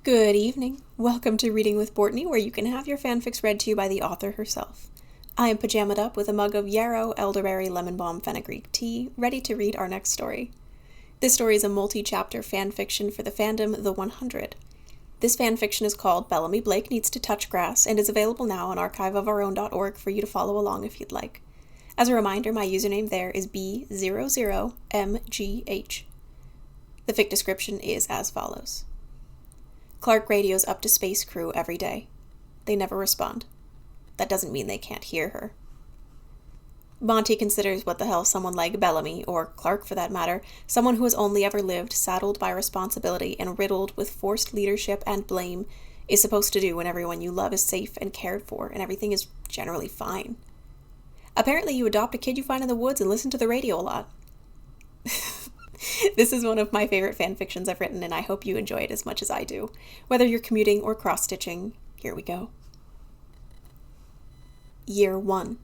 Good evening. Welcome to Reading with Bortney, where you can have your fanfics read to you by the author herself. I am pajamaed up with a mug of yarrow, elderberry, lemon balm, fenugreek tea, ready to read our next story. This story is a multi-chapter fanfiction for the fandom The 100. This fanfiction is called Bellamy Blake Needs to Touch Grass and is available now on archiveofourown.org for you to follow along if you'd like. As a reminder, my username there is B00MGH. The fic description is as follows. Clark radios up to Space Crew every day. They never respond. That doesn't mean they can't hear her. Monty considers what the hell someone like Bellamy, or Clark for that matter, someone who has only ever lived saddled by responsibility and riddled with forced leadership and blame, is supposed to do when everyone you love is safe and cared for and everything is generally fine. Apparently you adopt a kid you find in the woods and listen to the radio a lot. This is one of my favorite fanfictions I've written, and I hope you enjoy it as much as I do. Whether you're commuting or cross-stitching, here we go. Year 1.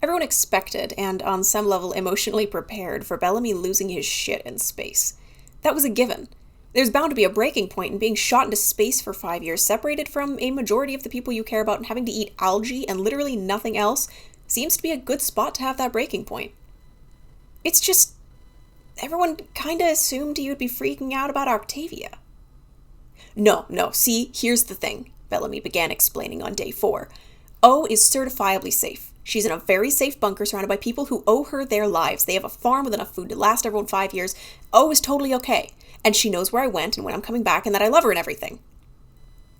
Everyone expected, and on some level emotionally prepared, for Bellamy losing his shit in space. That was a given. There's bound to be a breaking point in being shot into space for 5 years, separated from a majority of the people you care about, and having to eat algae and literally nothing else seems to be a good spot to have that breaking point. It's just... everyone kinda assumed you'd be freaking out about Octavia. No, see, here's the thing, Bellamy began explaining on day 4. O is certifiably safe. She's in a very safe bunker surrounded by people who owe her their lives. They have a farm with enough food to last everyone 5 years. O is totally okay. And she knows where I went and when I'm coming back and that I love her and everything.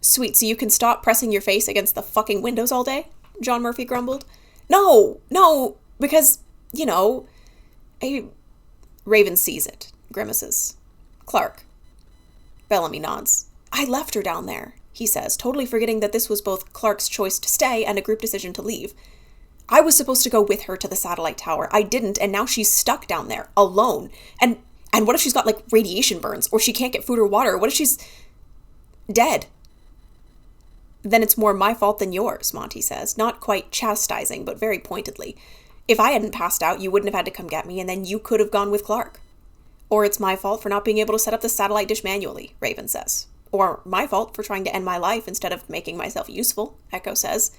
Sweet, so you can stop pressing your face against the fucking windows all day? John Murphy grumbled. No, because, Raven sees it, grimaces. Clark. Bellamy nods. I left her down there, he says, totally forgetting that this was both Clark's choice to stay and a group decision to leave. I was supposed to go with her to the satellite tower. I didn't, and now she's stuck down there, alone. And what if she's got, radiation burns, or she can't get food or water? What if she's dead? Then it's more my fault than yours, Monty says, not quite chastising, but very pointedly. If I hadn't passed out, you wouldn't have had to come get me, and then you could have gone with Clark. Or it's my fault for not being able to set up the satellite dish manually, Raven says. Or my fault for trying to end my life instead of making myself useful, Echo says.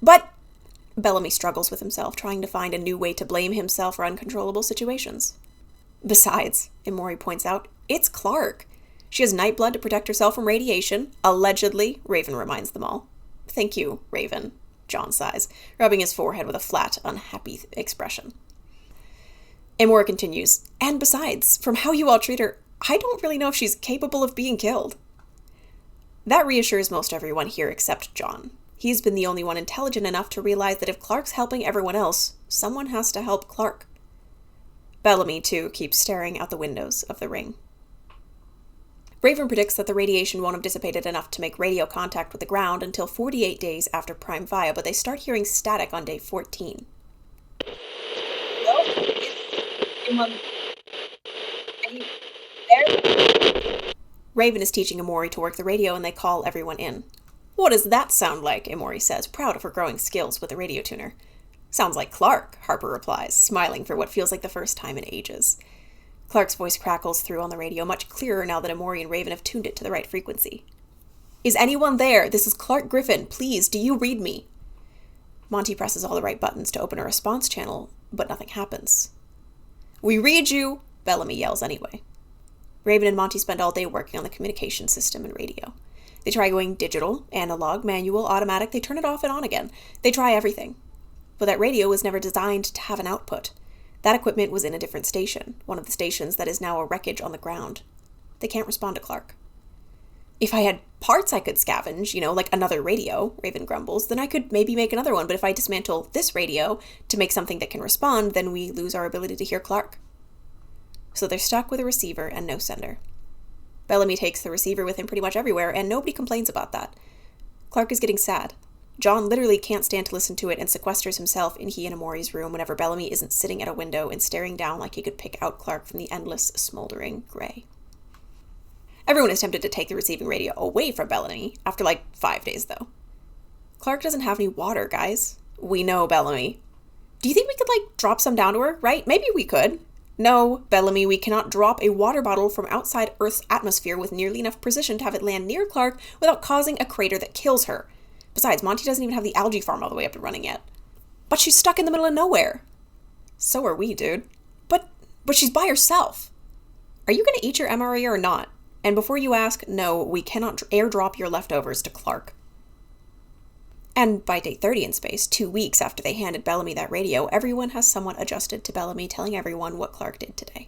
But Bellamy struggles with himself, trying to find a new way to blame himself for uncontrollable situations. Besides, Emori points out, it's Clark. She has night blood to protect herself from radiation. Allegedly, Raven reminds them all. Thank you, Raven, John sighs, rubbing his forehead with a flat, unhappy expression. Emori continues, and besides, from how you all treat her, I don't really know if she's capable of being killed. That reassures most everyone here except John. He's been the only one intelligent enough to realize that if Clark's helping everyone else, someone has to help Clark. Bellamy, too, keeps staring out the windows of the ring. Raven predicts that the radiation won't have dissipated enough to make radio contact with the ground until 48 days after Prime Via, but they start hearing static on day 14. Hello? Are you there? Raven is teaching Emori to work the radio and they call everyone in. What does that sound like? Emori says, proud of her growing skills with the radio tuner. Sounds like Clark, Harper replies, smiling for what feels like the first time in ages. Clark's voice crackles through on the radio, much clearer now that Emori and Raven have tuned it to the right frequency. Is anyone there? This is Clark Griffin. Please, do you read me? Monty presses all the right buttons to open a response channel, but nothing happens. We read you, Bellamy yells anyway. Raven and Monty spend all day working on the communication system and radio. They try going digital, analog, manual, automatic. They turn it off and on again. They try everything. But that radio was never designed to have an output. That equipment was in a different station, one of the stations that is now a wreckage on the ground. They can't respond to Clark. If I had parts I could scavenge, like another radio, Raven grumbles, then I could maybe make another one, but if I dismantle this radio to make something that can respond, then we lose our ability to hear Clark. So they're stuck with a receiver and no sender. Bellamy takes the receiver with him pretty much everywhere, and nobody complains about that. Clark is getting sad. John literally can't stand to listen to it and sequesters himself in he and Emori's room whenever Bellamy isn't sitting at a window and staring down like he could pick out Clark from the endless, smoldering gray. Everyone is tempted to take the receiving radio away from Bellamy after 5 days, though. Clark doesn't have any water, guys. We know, Bellamy. Do you think we could, drop some down to her, right? Maybe we could. No, Bellamy, we cannot drop a water bottle from outside Earth's atmosphere with nearly enough precision to have it land near Clarke without causing a crater that kills her. Besides, Monty doesn't even have the algae farm all the way up and running yet. But she's stuck in the middle of nowhere. So are we, dude. But she's by herself. Are you going to eat your MRE or not? And before you ask, no, we cannot airdrop your leftovers to Clarke. And by day 30 in space, 2 weeks after they handed Bellamy that radio, everyone has somewhat adjusted to Bellamy telling everyone what Clarke did today.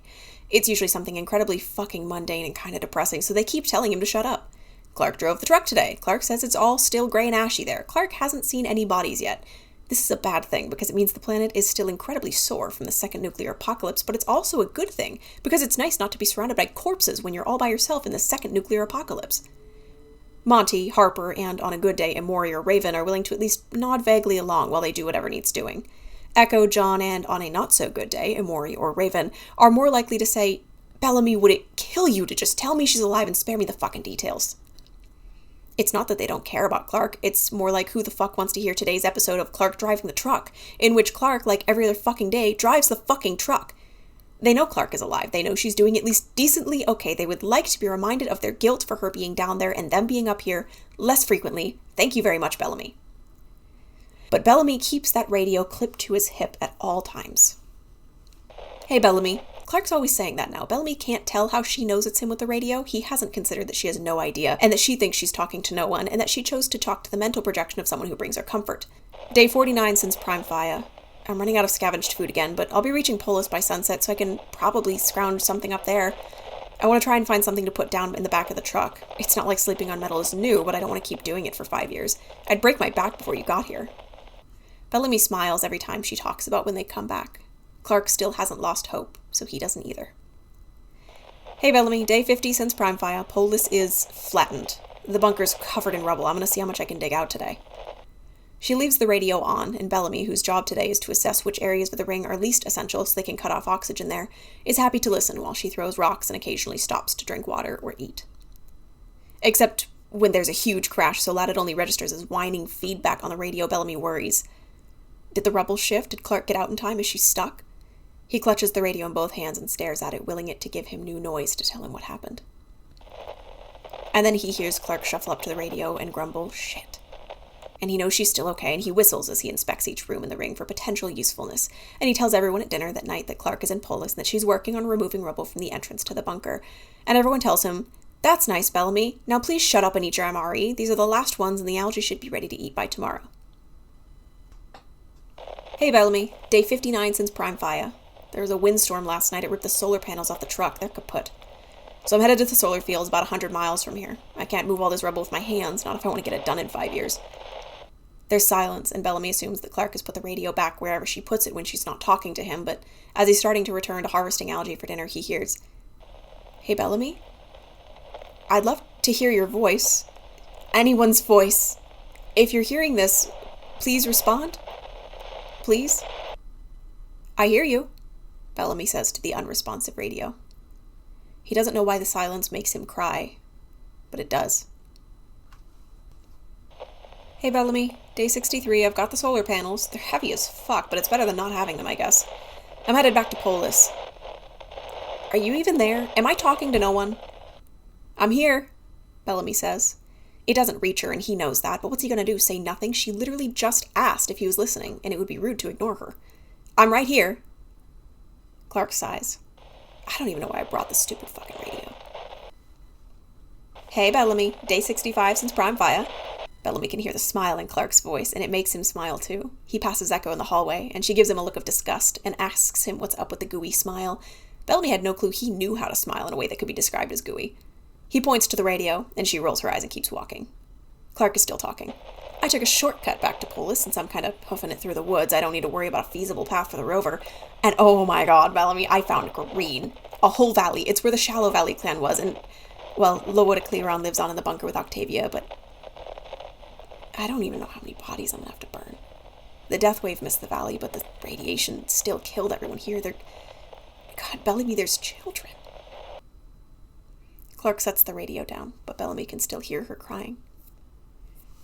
It's usually something incredibly fucking mundane and kind of depressing, so they keep telling him to shut up. Clarke drove the truck today. Clarke says it's all still gray and ashy there. Clarke hasn't seen any bodies yet. This is a bad thing because it means the planet is still incredibly sore from the second nuclear apocalypse, but it's also a good thing because it's nice not to be surrounded by corpses when you're all by yourself in the second nuclear apocalypse. Monty, Harper, and on a good day, Emory or Raven are willing to at least nod vaguely along while they do whatever needs doing. Echo, John, and on a not so good day, Emory or Raven, are more likely to say, Bellamy, would it kill you to just tell me she's alive and spare me the fucking details? It's not that they don't care about Clarke, it's more like who the fuck wants to hear today's episode of Clarke driving the truck, in which Clarke, like every other fucking day, drives the fucking truck. They know Clarke is alive, they know she's doing at least decently okay, they would like to be reminded of their guilt for her being down there and them being up here less frequently. Thank you very much, Bellamy. But Bellamy keeps that radio clipped to his hip at all times. Hey, Bellamy. Clarke's always saying that now. Bellamy can't tell how she knows it's him with the radio. He hasn't considered that she has no idea, and that she thinks she's talking to no one, and that she chose to talk to the mental projection of someone who brings her comfort. Day 49 since Prime Fire. I'm running out of scavenged food again, but I'll be reaching Polis by sunset, so I can probably scrounge something up there. I want to try and find something to put down in the back of the truck. It's not like sleeping on metal is new, but I don't want to keep doing it for 5 years. I'd break my back before you got here. Bellamy smiles every time she talks about when they come back. Clarke still hasn't lost hope, so he doesn't either. Hey Bellamy, day 50 since Prime Fire. Polis is flattened. The bunker's covered in rubble. I'm gonna see how much I can dig out today. She leaves the radio on, and Bellamy, whose job today is to assess which areas of the ring are least essential so they can cut off oxygen there, is happy to listen while she throws rocks and occasionally stops to drink water or eat. Except when there's a huge crash so loud it only registers as whining feedback on the radio, Bellamy worries. Did the rubble shift? Did Clarke get out in time? Is she stuck? He clutches the radio in both hands and stares at it, willing it to give him new noise to tell him what happened. And then he hears Clarke shuffle up to the radio and grumble, shit. And he knows she's still okay, and he whistles as he inspects each room in the ring for potential usefulness, and he tells everyone at dinner that night that Clarke is in Polis and that she's working on removing rubble from the entrance to the bunker. And everyone tells him, that's nice, Bellamy. Now please shut up and eat your MRE. These are the last ones, and the algae should be ready to eat by tomorrow. Hey Bellamy, day 59 since Prime Fire. There was a windstorm last night. It ripped the solar panels off the truck. They're kaput. So I'm headed to the solar fields about 100 miles from here. I can't move all this rubble with my hands, not if I want to get it done in 5 years. There's silence, and Bellamy assumes that Clarke has put the radio back wherever she puts it when she's not talking to him, but as he's starting to return to harvesting algae for dinner, he hears, Hey Bellamy? I'd love to hear your voice. Anyone's voice. If you're hearing this, please respond. Please? I hear you, Bellamy says to the unresponsive radio. He doesn't know why the silence makes him cry, but it does. Hey Bellamy, day 63, I've got the solar panels. They're heavy as fuck, but it's better than not having them, I guess. I'm headed back to Polis. Are you even there? Am I talking to no one? I'm here, Bellamy says. It doesn't reach her, and he knows that, but what's he gonna do, say nothing? She literally just asked if he was listening, and it would be rude to ignore her. I'm right here. Clarke sighs. I don't even know why I brought this stupid fucking radio. Hey Bellamy, day 65 since Prime Fire. Bellamy can hear the smile in Clarke's voice, and it makes him smile too. He passes Echo in the hallway, and she gives him a look of disgust and asks him what's up with the gooey smile. Bellamy had no clue he knew how to smile in a way that could be described as gooey. He points to the radio, and she rolls her eyes and keeps walking. Clarke is still talking. I took a shortcut back to Polis since I'm kind of hoofing it through the woods. I don't need to worry about a feasible path for the rover. And oh my god, Bellamy, I found green. A whole valley. It's where the Shallow Valley clan was, and, well, Lowoda Clearon lives on in the bunker with Octavia, but I don't even know how many bodies I'm gonna have to burn. The death wave missed the valley, but the radiation still killed everyone here. God, Bellamy, there's children. Clarke sets the radio down, but Bellamy can still hear her crying.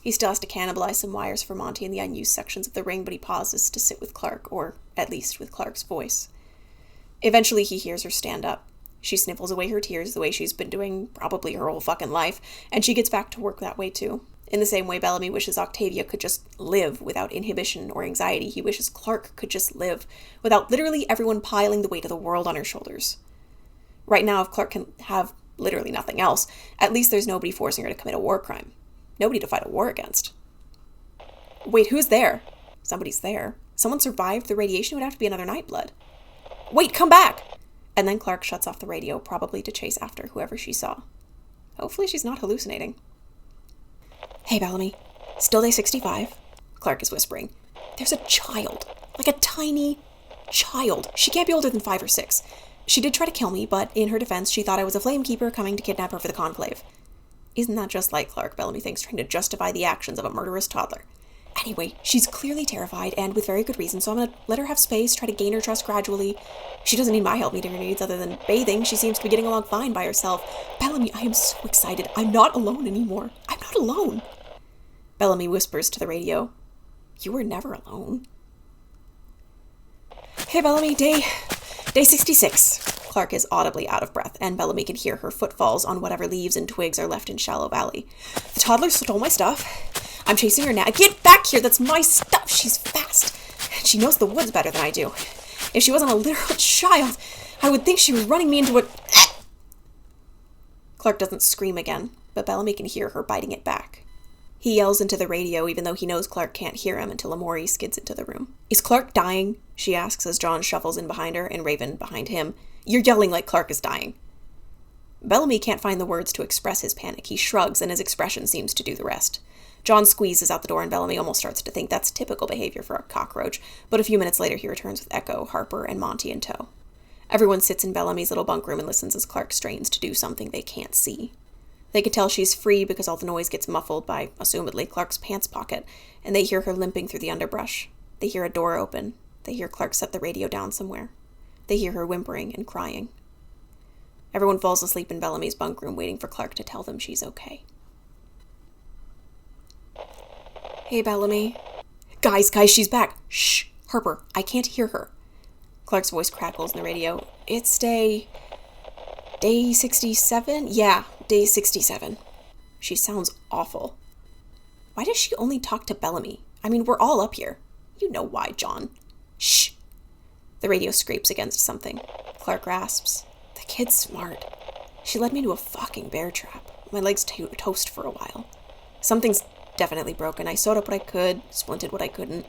He still has to cannibalize some wires for Monty in the unused sections of the ring, but he pauses to sit with Clarke, or at least with Clarke's voice. Eventually he hears her stand up. She sniffles away her tears the way she's been doing probably her whole fucking life, and she gets back to work that way too. In the same way Bellamy wishes Octavia could just live without inhibition or anxiety, he wishes Clark could just live without literally everyone piling the weight of the world on her shoulders. Right now, if Clark can have literally nothing else, at least there's nobody forcing her to commit a war crime. Nobody to fight a war against. Wait, who's there? Somebody's there. Someone survived the radiation. It would have to be another Nightblood. Wait, come back! And then Clark shuts off the radio, probably to chase after whoever she saw. Hopefully she's not hallucinating. Hey, Bellamy. Still day 65? Clark is whispering. There's a child. Like a tiny child. She can't be older than 5 or 6. She did try to kill me, but in her defense, she thought I was a flamekeeper coming to kidnap her for the conclave. Isn't that just like Clark, Bellamy thinks, trying to justify the actions of a murderous toddler? Anyway, she's clearly terrified, and with very good reason, so I'm gonna let her have space, try to gain her trust gradually. She doesn't need my help meeting her needs other than bathing. She seems to be getting along fine by herself. Bellamy, I am so excited. I'm not alone anymore. I'm not alone. Bellamy whispers to the radio. You were never alone. Hey, Bellamy, day 66. Clark is audibly out of breath, and Bellamy can hear her footfalls on whatever leaves and twigs are left in Shallow Valley. The toddler stole my stuff. I'm chasing her now. Get back here! That's my stuff! She's fast. And she knows the woods better than I do. If she wasn't a literal child, I would think she was running me into a... Clark doesn't scream again, but Bellamy can hear her biting it back. He yells into the radio, even though he knows Clark can't hear him until Amori skids into the room. Is Clark dying? She asks as John shuffles in behind her and Raven behind him. You're yelling like Clark is dying. Bellamy can't find the words to express his panic. He shrugs, and his expression seems to do the rest. John squeezes out the door, and Bellamy almost starts to think that's typical behavior for a cockroach, but a few minutes later he returns with Echo, Harper, and Monty in tow. Everyone sits in Bellamy's little bunk room and listens as Clark strains to do something they can't see. They can tell she's free because all the noise gets muffled by, assumedly, Clark's pants pocket, and they hear her limping through the underbrush. They hear a door open. They hear Clark set the radio down somewhere. They hear her whimpering and crying. Everyone falls asleep in Bellamy's bunk room, waiting for Clark to tell them she's okay. Hey, Bellamy. Guys, she's back. Shh, Harper, I can't hear her. Clark's voice crackles in the radio. It's day 67? Yeah, day 67. She sounds awful. Why does she only talk to Bellamy? I mean, we're all up here. You know why, John. Shh. The radio scrapes against something. Clark rasps. The kid's smart. She led me to a fucking bear trap. My legs toast for a while. Something's definitely broken. I sewed up what I could, splinted what I couldn't.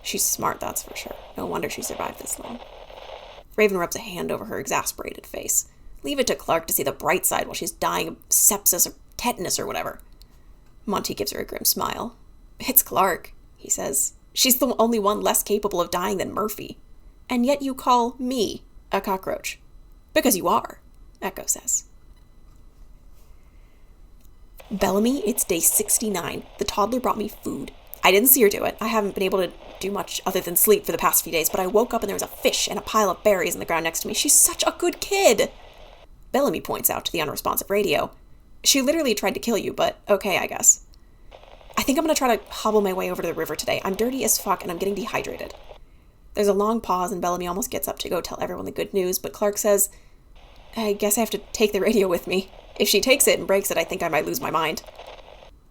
She's smart, that's for sure. No wonder she survived this long. Raven rubs a hand over her exasperated face. Leave it to Clark to see the bright side while she's dying of sepsis or tetanus or whatever. Monty gives her a grim smile. It's Clark, he says. She's the only one less capable of dying than Murphy. And yet you call me a cockroach. Because you are, Echo says. Bellamy, it's day 69. The toddler brought me food. I didn't see her do it. I haven't been able to do much other than sleep for the past few days, but I woke up and there was a fish and a pile of berries in the ground next to me. She's such a good kid. Bellamy points out to the unresponsive radio. She literally tried to kill you, but okay, I guess. I think I'm going to try to hobble my way over to the river today. I'm dirty as fuck and I'm getting dehydrated. There's a long pause and Bellamy almost gets up to go tell everyone the good news, but Clark says, I guess I have to take the radio with me. If she takes it and breaks it, I think I might lose my mind.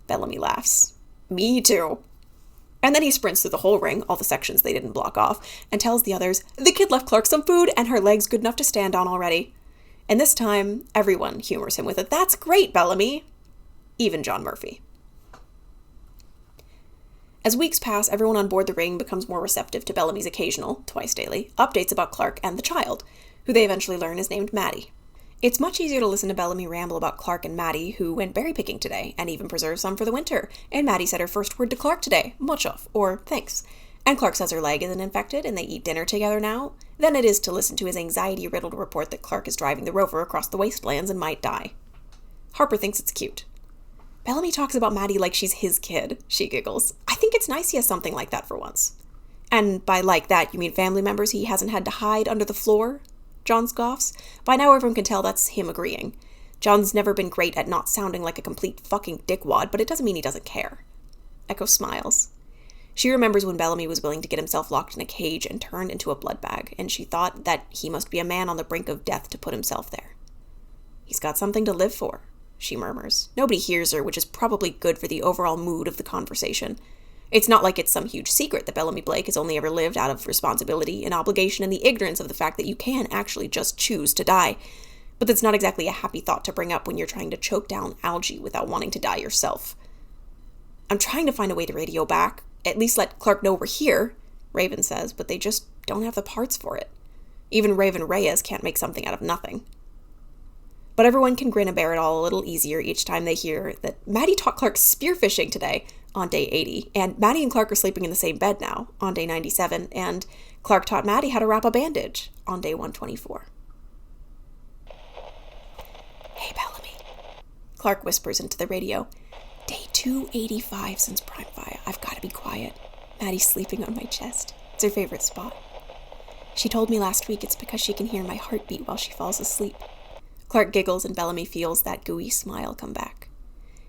Bellamy laughs. Me too. And then he sprints through the whole ring, all the sections they didn't block off, and tells the others, the kid left Clark some food and her leg's good enough to stand on already. And this time, everyone humors him with it. That's great, Bellamy. Even John Murphy. As weeks pass, everyone on board the ring becomes more receptive to Bellamy's occasional, twice daily, updates about Clark and the child, who they eventually learn is named Maddie. It's much easier to listen to Bellamy ramble about Clark and Maddie, who went berry picking today, and even preserved some for the winter, and Maddie said her first word to Clark today, much of, or thanks. And Clark says her leg isn't infected, and they eat dinner together now, than it is to listen to his anxiety-riddled report that Clark is driving the rover across the wastelands and might die. Harper thinks it's cute. Bellamy talks about Maddie like she's his kid, she giggles. I think it's nice he has something like that for once. And by like that, you mean family members he hasn't had to hide under the floor? John scoffs. By now everyone can tell that's him agreeing. John's never been great at not sounding like a complete fucking dickwad, but it doesn't mean he doesn't care. Echo smiles. She remembers when Bellamy was willing to get himself locked in a cage and turned into a blood bag, and she thought that he must be a man on the brink of death to put himself there. He's got something to live for, she murmurs. Nobody hears her, which is probably good for the overall mood of the conversation. It's not like it's some huge secret that Bellamy Blake has only ever lived out of responsibility and obligation and the ignorance of the fact that you can actually just choose to die. But that's not exactly a happy thought to bring up when you're trying to choke down algae without wanting to die yourself. I'm trying to find a way to radio back. At least let Clark know we're here, Raven says, but they just don't have the parts for it. Even Raven Reyes can't make something out of nothing. But everyone can grin and bear it all a little easier each time they hear that Maddie taught Clark spearfishing today on day 80, and Maddie and Clark are sleeping in the same bed now on day 97, and Clark taught Maddie how to wrap a bandage on day 124. Hey, Bellamy, Clark whispers into the radio. Day 285 since Prime Fire. I've got to be quiet. Maddie's sleeping on my chest. It's her favorite spot. She told me last week it's because she can hear my heartbeat while she falls asleep. Clark giggles and Bellamy feels that gooey smile come back.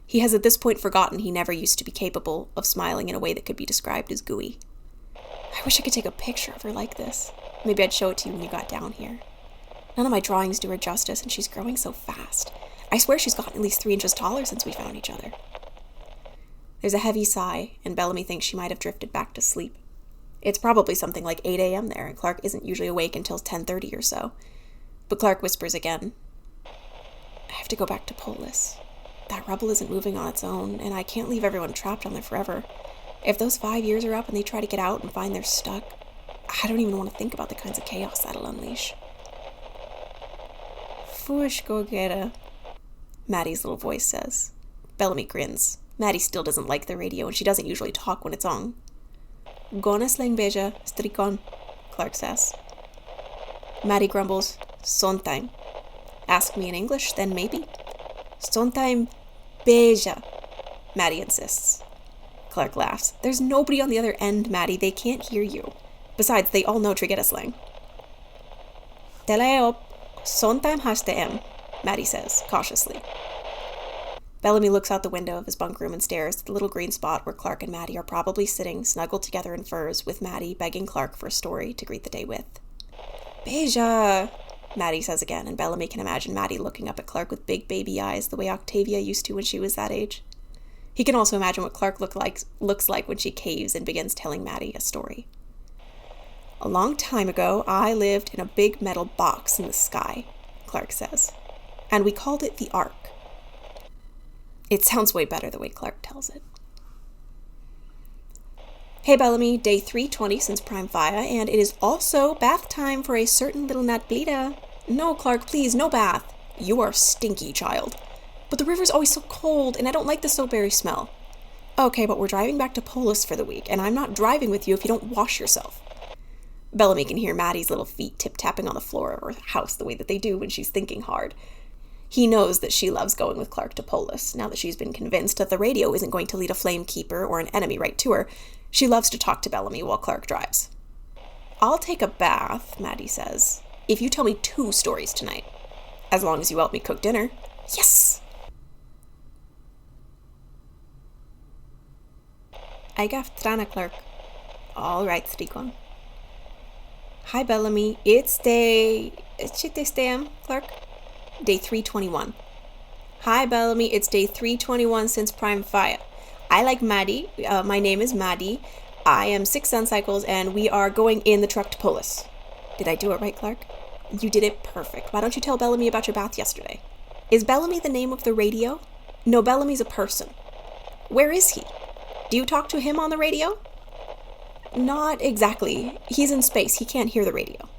He has at this point forgotten he never used to be capable of smiling in a way that could be described as gooey. I wish I could take a picture of her like this. Maybe I'd show it to you when you got down here. None of my drawings do her justice, and she's growing so fast. I swear she's gotten at least 3 inches taller since we found each other. There's a heavy sigh, and Bellamy thinks she might have drifted back to sleep. It's probably something like 8 a.m. there, and Clark isn't usually awake until 10:30 or so. But Clark whispers again. I have to go back to Polis. That rubble isn't moving on its own, and I can't leave everyone trapped on there forever. If those 5 years are up and they try to get out and find they're stuck, I don't even want to think about the kinds of chaos that'll unleash. Fush go get her, Maddie's little voice says. Bellamy grins. Maddie still doesn't like the radio, and she doesn't usually talk when it's on. Gonna sling beja, strikon, Clark says. Maddie grumbles, sometime. Ask me in English, then maybe. Sometime beja, Maddie insists. Clark laughs. There's nobody on the other end, Maddie. They can't hear you. Besides, they all know Trigetta slang. Tele up, sometime has to em, Maddie says, cautiously. Bellamy looks out the window of his bunk room and stares at the little green spot where Clark and Maddie are probably sitting snuggled together in furs, with Maddie begging Clark for a story to greet the day with. Beja, Maddie says again, and Bellamy can imagine Maddie looking up at Clark with big baby eyes the way Octavia used to when she was that age. He can also imagine what Clark looks like when she caves and begins telling Maddie a story. A long time ago, I lived in a big metal box in the sky, Clark says, and we called it the Ark. It sounds way better the way Clark tells it. Hey Bellamy, day 320 since Prime Fire, and it is also bath time for a certain little Natblita. No, Clark, please, no bath. You are stinky, child. But the river's always so cold, and I don't like the soapberry smell. Okay, but we're driving back to Polis for the week, and I'm not driving with you if you don't wash yourself. Bellamy can hear Maddie's little feet tip-tapping on the floor of her house the way that they do when she's thinking hard. He knows that she loves going with Clark to Polis, now that she's been convinced that the radio isn't going to lead a flamekeeper or an enemy right to her. She loves to talk to Bellamy while Clark drives. I'll take a bath, Maddie says, if you tell me 2 stories tonight. As long as you help me cook dinner. Yes! I gav Trana, Clark. All right, Strikon. Hi, Bellamy. It's day... Clark? Day 321. Hi, Bellamy. It's day 321 since Prime Fire. I like Maddie. My name is Maddie. I am 6 sun cycles, and we are going in the truck to Polis. Did I do it right, Clark? You did it perfect. Why don't you tell Bellamy about your bath yesterday? Is Bellamy the name of the radio? No, Bellamy's a person. Where is he? Do you talk to him on the radio? Not exactly. He's in space. He can't hear the radio.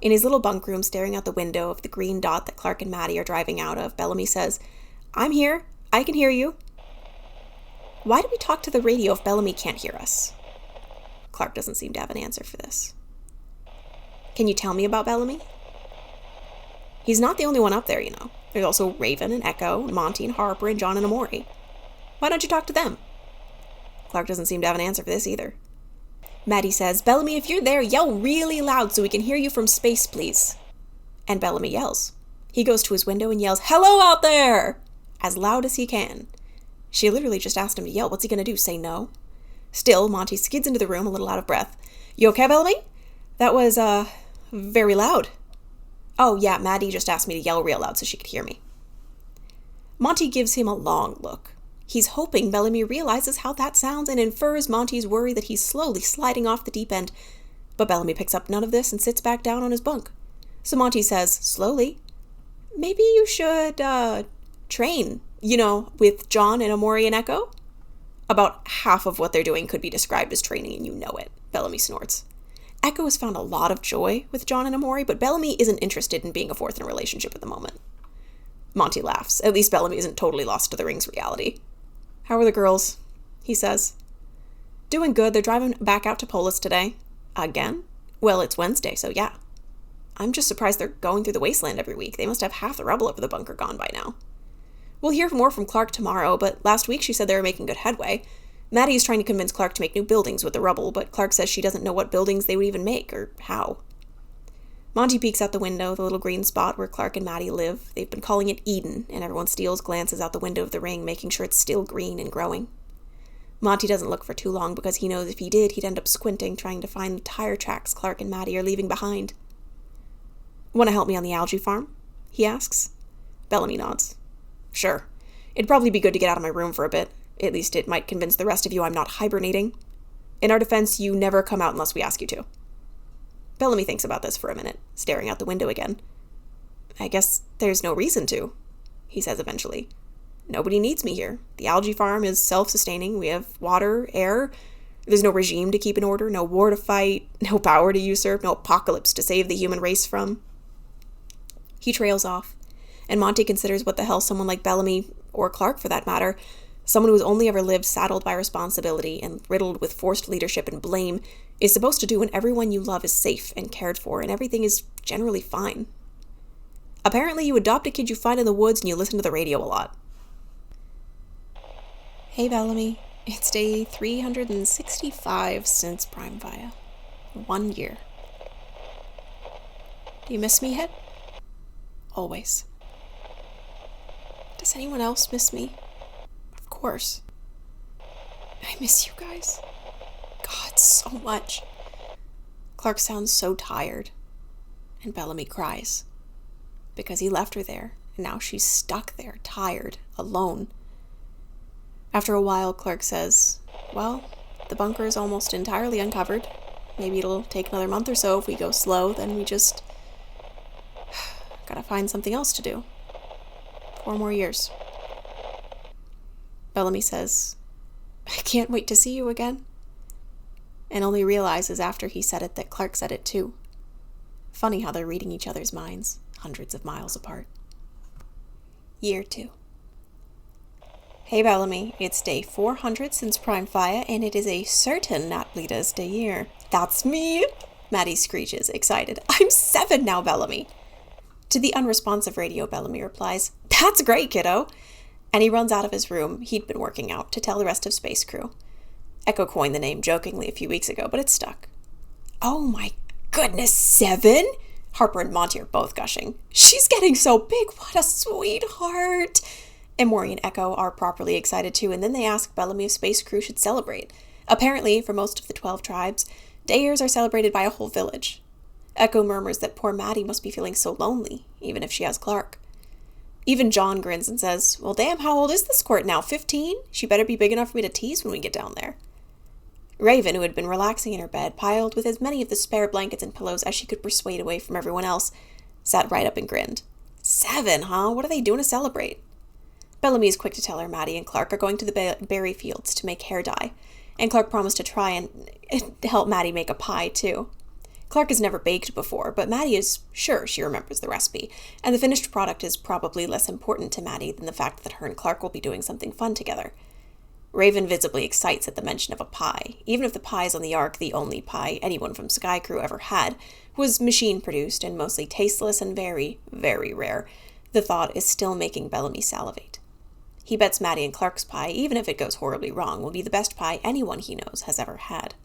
In his little bunk room, staring out the window of the green dot that Clark and Maddie are driving out of, Bellamy says, I'm here. I can hear you. Why do we talk to the radio if Bellamy can't hear us? Clark doesn't seem to have an answer for this. Can you tell me about Bellamy? He's not the only one up there, you know. There's also Raven and Echo, and Monty and Harper and John and Amori. Why don't you talk to them? Clark doesn't seem to have an answer for this either. Maddie says, Bellamy, if you're there, yell really loud so we can hear you from space, please. And Bellamy yells. He goes to his window and yells, Hello out there! As loud as he can. She literally just asked him to yell. What's he going to do, say no? Still, Monty skids into the room a little out of breath. You okay, Bellamy? That was, very loud. Oh, yeah, Maddie just asked me to yell real loud so she could hear me. Monty gives him a long look. He's hoping Bellamy realizes how that sounds and infers Monty's worry that he's slowly sliding off the deep end. But Bellamy picks up none of this and sits back down on his bunk. So Monty says, slowly, maybe you should, train, with John and Amori and Echo? About half of what they're doing could be described as training, and you know it, Bellamy snorts. Echo has found a lot of joy with John and Amori, but Bellamy isn't interested in being a fourth in a relationship at the moment. Monty laughs. At least Bellamy isn't totally lost to the ring's reality. How are the girls? He says. Doing good. They're driving back out to Polis today. Again? Well, it's Wednesday, so yeah. I'm just surprised they're going through the wasteland every week. They must have half the rubble over the bunker gone by now. We'll hear more from Clark tomorrow, but last week she said they were making good headway. Maddie is trying to convince Clark to make new buildings with the rubble, but Clark says she doesn't know what buildings they would even make, or how. Monty peeks out the window, the little green spot where Clark and Maddie live. They've been calling it Eden, and everyone steals glances out the window of the ring, making sure it's still green and growing. Monty doesn't look for too long because he knows if he did, he'd end up squinting, trying to find the tire tracks Clark and Maddie are leaving behind. Want to help me on the algae farm? He asks. Bellamy nods. Sure. It'd probably be good to get out of my room for a bit. At least it might convince the rest of you I'm not hibernating. In our defense, you never come out unless we ask you to. Bellamy thinks about this for a minute, staring out the window again. I guess there's no reason to, he says eventually. Nobody needs me here. The algae farm is self-sustaining. We have water, air. There's no regime to keep in order, no war to fight, no power to usurp, no apocalypse to save the human race from. He trails off, and Monty considers what the hell someone like Bellamy, or Clark for that matter, someone who's only ever lived saddled by responsibility and riddled with forced leadership and blame, is supposed to do when everyone you love is safe and cared for and everything is generally fine. Apparently you adopt a kid you find in the woods and you listen to the radio a lot. Hey Bellamy, it's day 365 since Prime Via. 1 year. Do you miss me yet? Always. Does anyone else miss me? Of course. I miss you guys. God, so much. Clark sounds so tired. And Bellamy cries. Because he left her there, and now she's stuck there, tired, alone. After a while, Clark says, well, the bunker is almost entirely uncovered. Maybe it'll take another month or so if we go slow, then we just gotta find something else to do. 4 more years. Bellamy says, I can't wait to see you again. And only realizes after he said it that Clark said it too. Funny how they're reading each other's minds, hundreds of miles apart. Year 2. Hey Bellamy, it's day 400 since Prime Fire, and it is a certain not leaders day year. That's me! Maddie screeches, excited. I'm 7 now, Bellamy. To the unresponsive radio, Bellamy replies, That's great, kiddo! And he runs out of his room he'd been working out to tell the rest of Space Crew. Echo coined the name jokingly a few weeks ago, but it stuck. Oh my goodness, 7? Harper and Monty are both gushing. She's getting so big, what a sweetheart! And Maury and Echo are properly excited too, and then they ask Bellamy if Space Crew should celebrate. Apparently, for most of the 12 tribes, day-years are celebrated by a whole village. Echo murmurs that poor Maddie must be feeling so lonely, even if she has Clark. Even John grins and says, well, damn, how old is this squirt now, 15? She better be big enough for me to tease when we get down there. Raven, who had been relaxing in her bed, piled with as many of the spare blankets and pillows as she could persuade away from everyone else, sat right up and grinned. 7, huh? What are they doing to celebrate? Bellamy is quick to tell her Maddie and Clark are going to the berry fields to make hair dye, and Clark promised to try and help Maddie make a pie, too. Clark has never baked before, but Maddie is sure she remembers the recipe, and the finished product is probably less important to Maddie than the fact that her and Clark will be doing something fun together. Raven visibly excites at the mention of a pie, even if the pies on the Ark, the only pie anyone from Sky Crew ever had, was machine-produced and mostly tasteless and very, very rare. The thought is still making Bellamy salivate. He bets Maddie and Clark's pie, even if it goes horribly wrong, will be the best pie anyone he knows has ever had.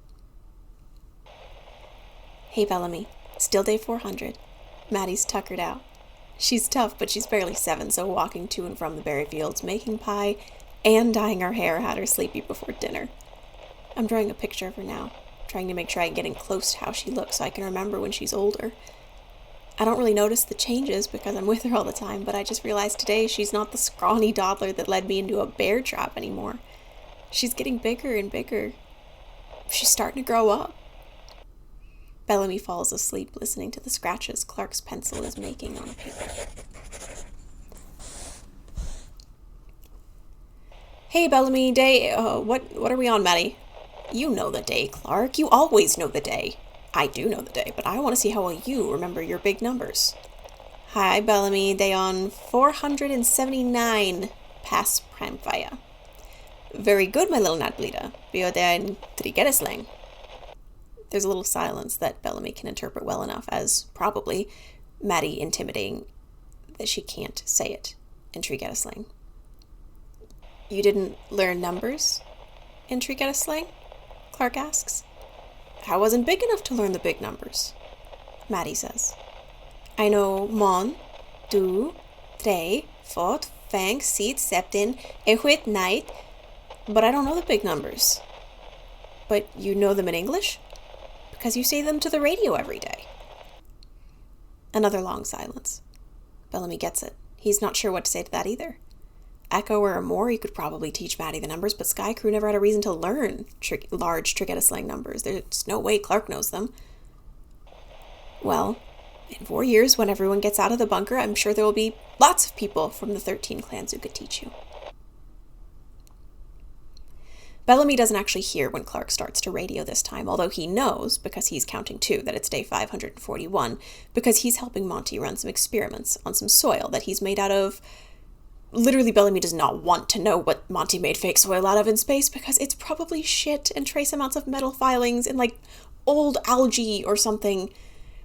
Hey Bellamy, still day 400. Maddie's tuckered out. She's tough, but she's barely 7, so walking to and from the berry fields, making pie, and dyeing her hair had her sleepy before dinner. I'm drawing a picture of her now, trying to make sure I'm getting close to how she looks so I can remember when she's older. I don't really notice the changes because I'm with her all the time, but I just realized today she's not the scrawny toddler that led me into a bear trap anymore. She's getting bigger and bigger. She's starting to grow up. Bellamy falls asleep listening to the scratches Clark's pencil is making on paper. Hey, Bellamy, day, what are we on, Maddie? You know the day, Clark. You always know the day. I do know the day, but I want to see how well you remember your big numbers. Hi, Bellamy, day on 479 past Primfire. Very good, my little Nadblida. Bio den Trigereslang. There's a little silence that Bellamy can interpret well enough as, probably, Maddie intimating that she can't say it in Trigereslang. You didn't learn numbers in Trigereslang? Clark asks. I wasn't big enough to learn the big numbers, Maddie says. I know mon, du, tre, fort, fang, sit, septin, ehuit, night, but I don't know the big numbers. But you know them in English? Because you say them to the radio every day. Another long silence. Bellamy gets it. He's not sure what to say to that either. Echo or Amori could probably teach Maddie the numbers, but Sky Crew never had a reason to learn large Trigereslang numbers. There's no way Clark knows them. Well, in 4 years, when everyone gets out of the bunker, I'm sure there will be lots of people from the 13 clans who could teach you. Bellamy doesn't actually hear when Clark starts to radio this time, although he knows, because he's counting too, that it's day 541, because he's helping Monty run some experiments on some soil that he's made out of... Literally, Bellamy does not want to know what Monty made fake soil out of in space because it's probably shit and trace amounts of metal filings and, old algae or something.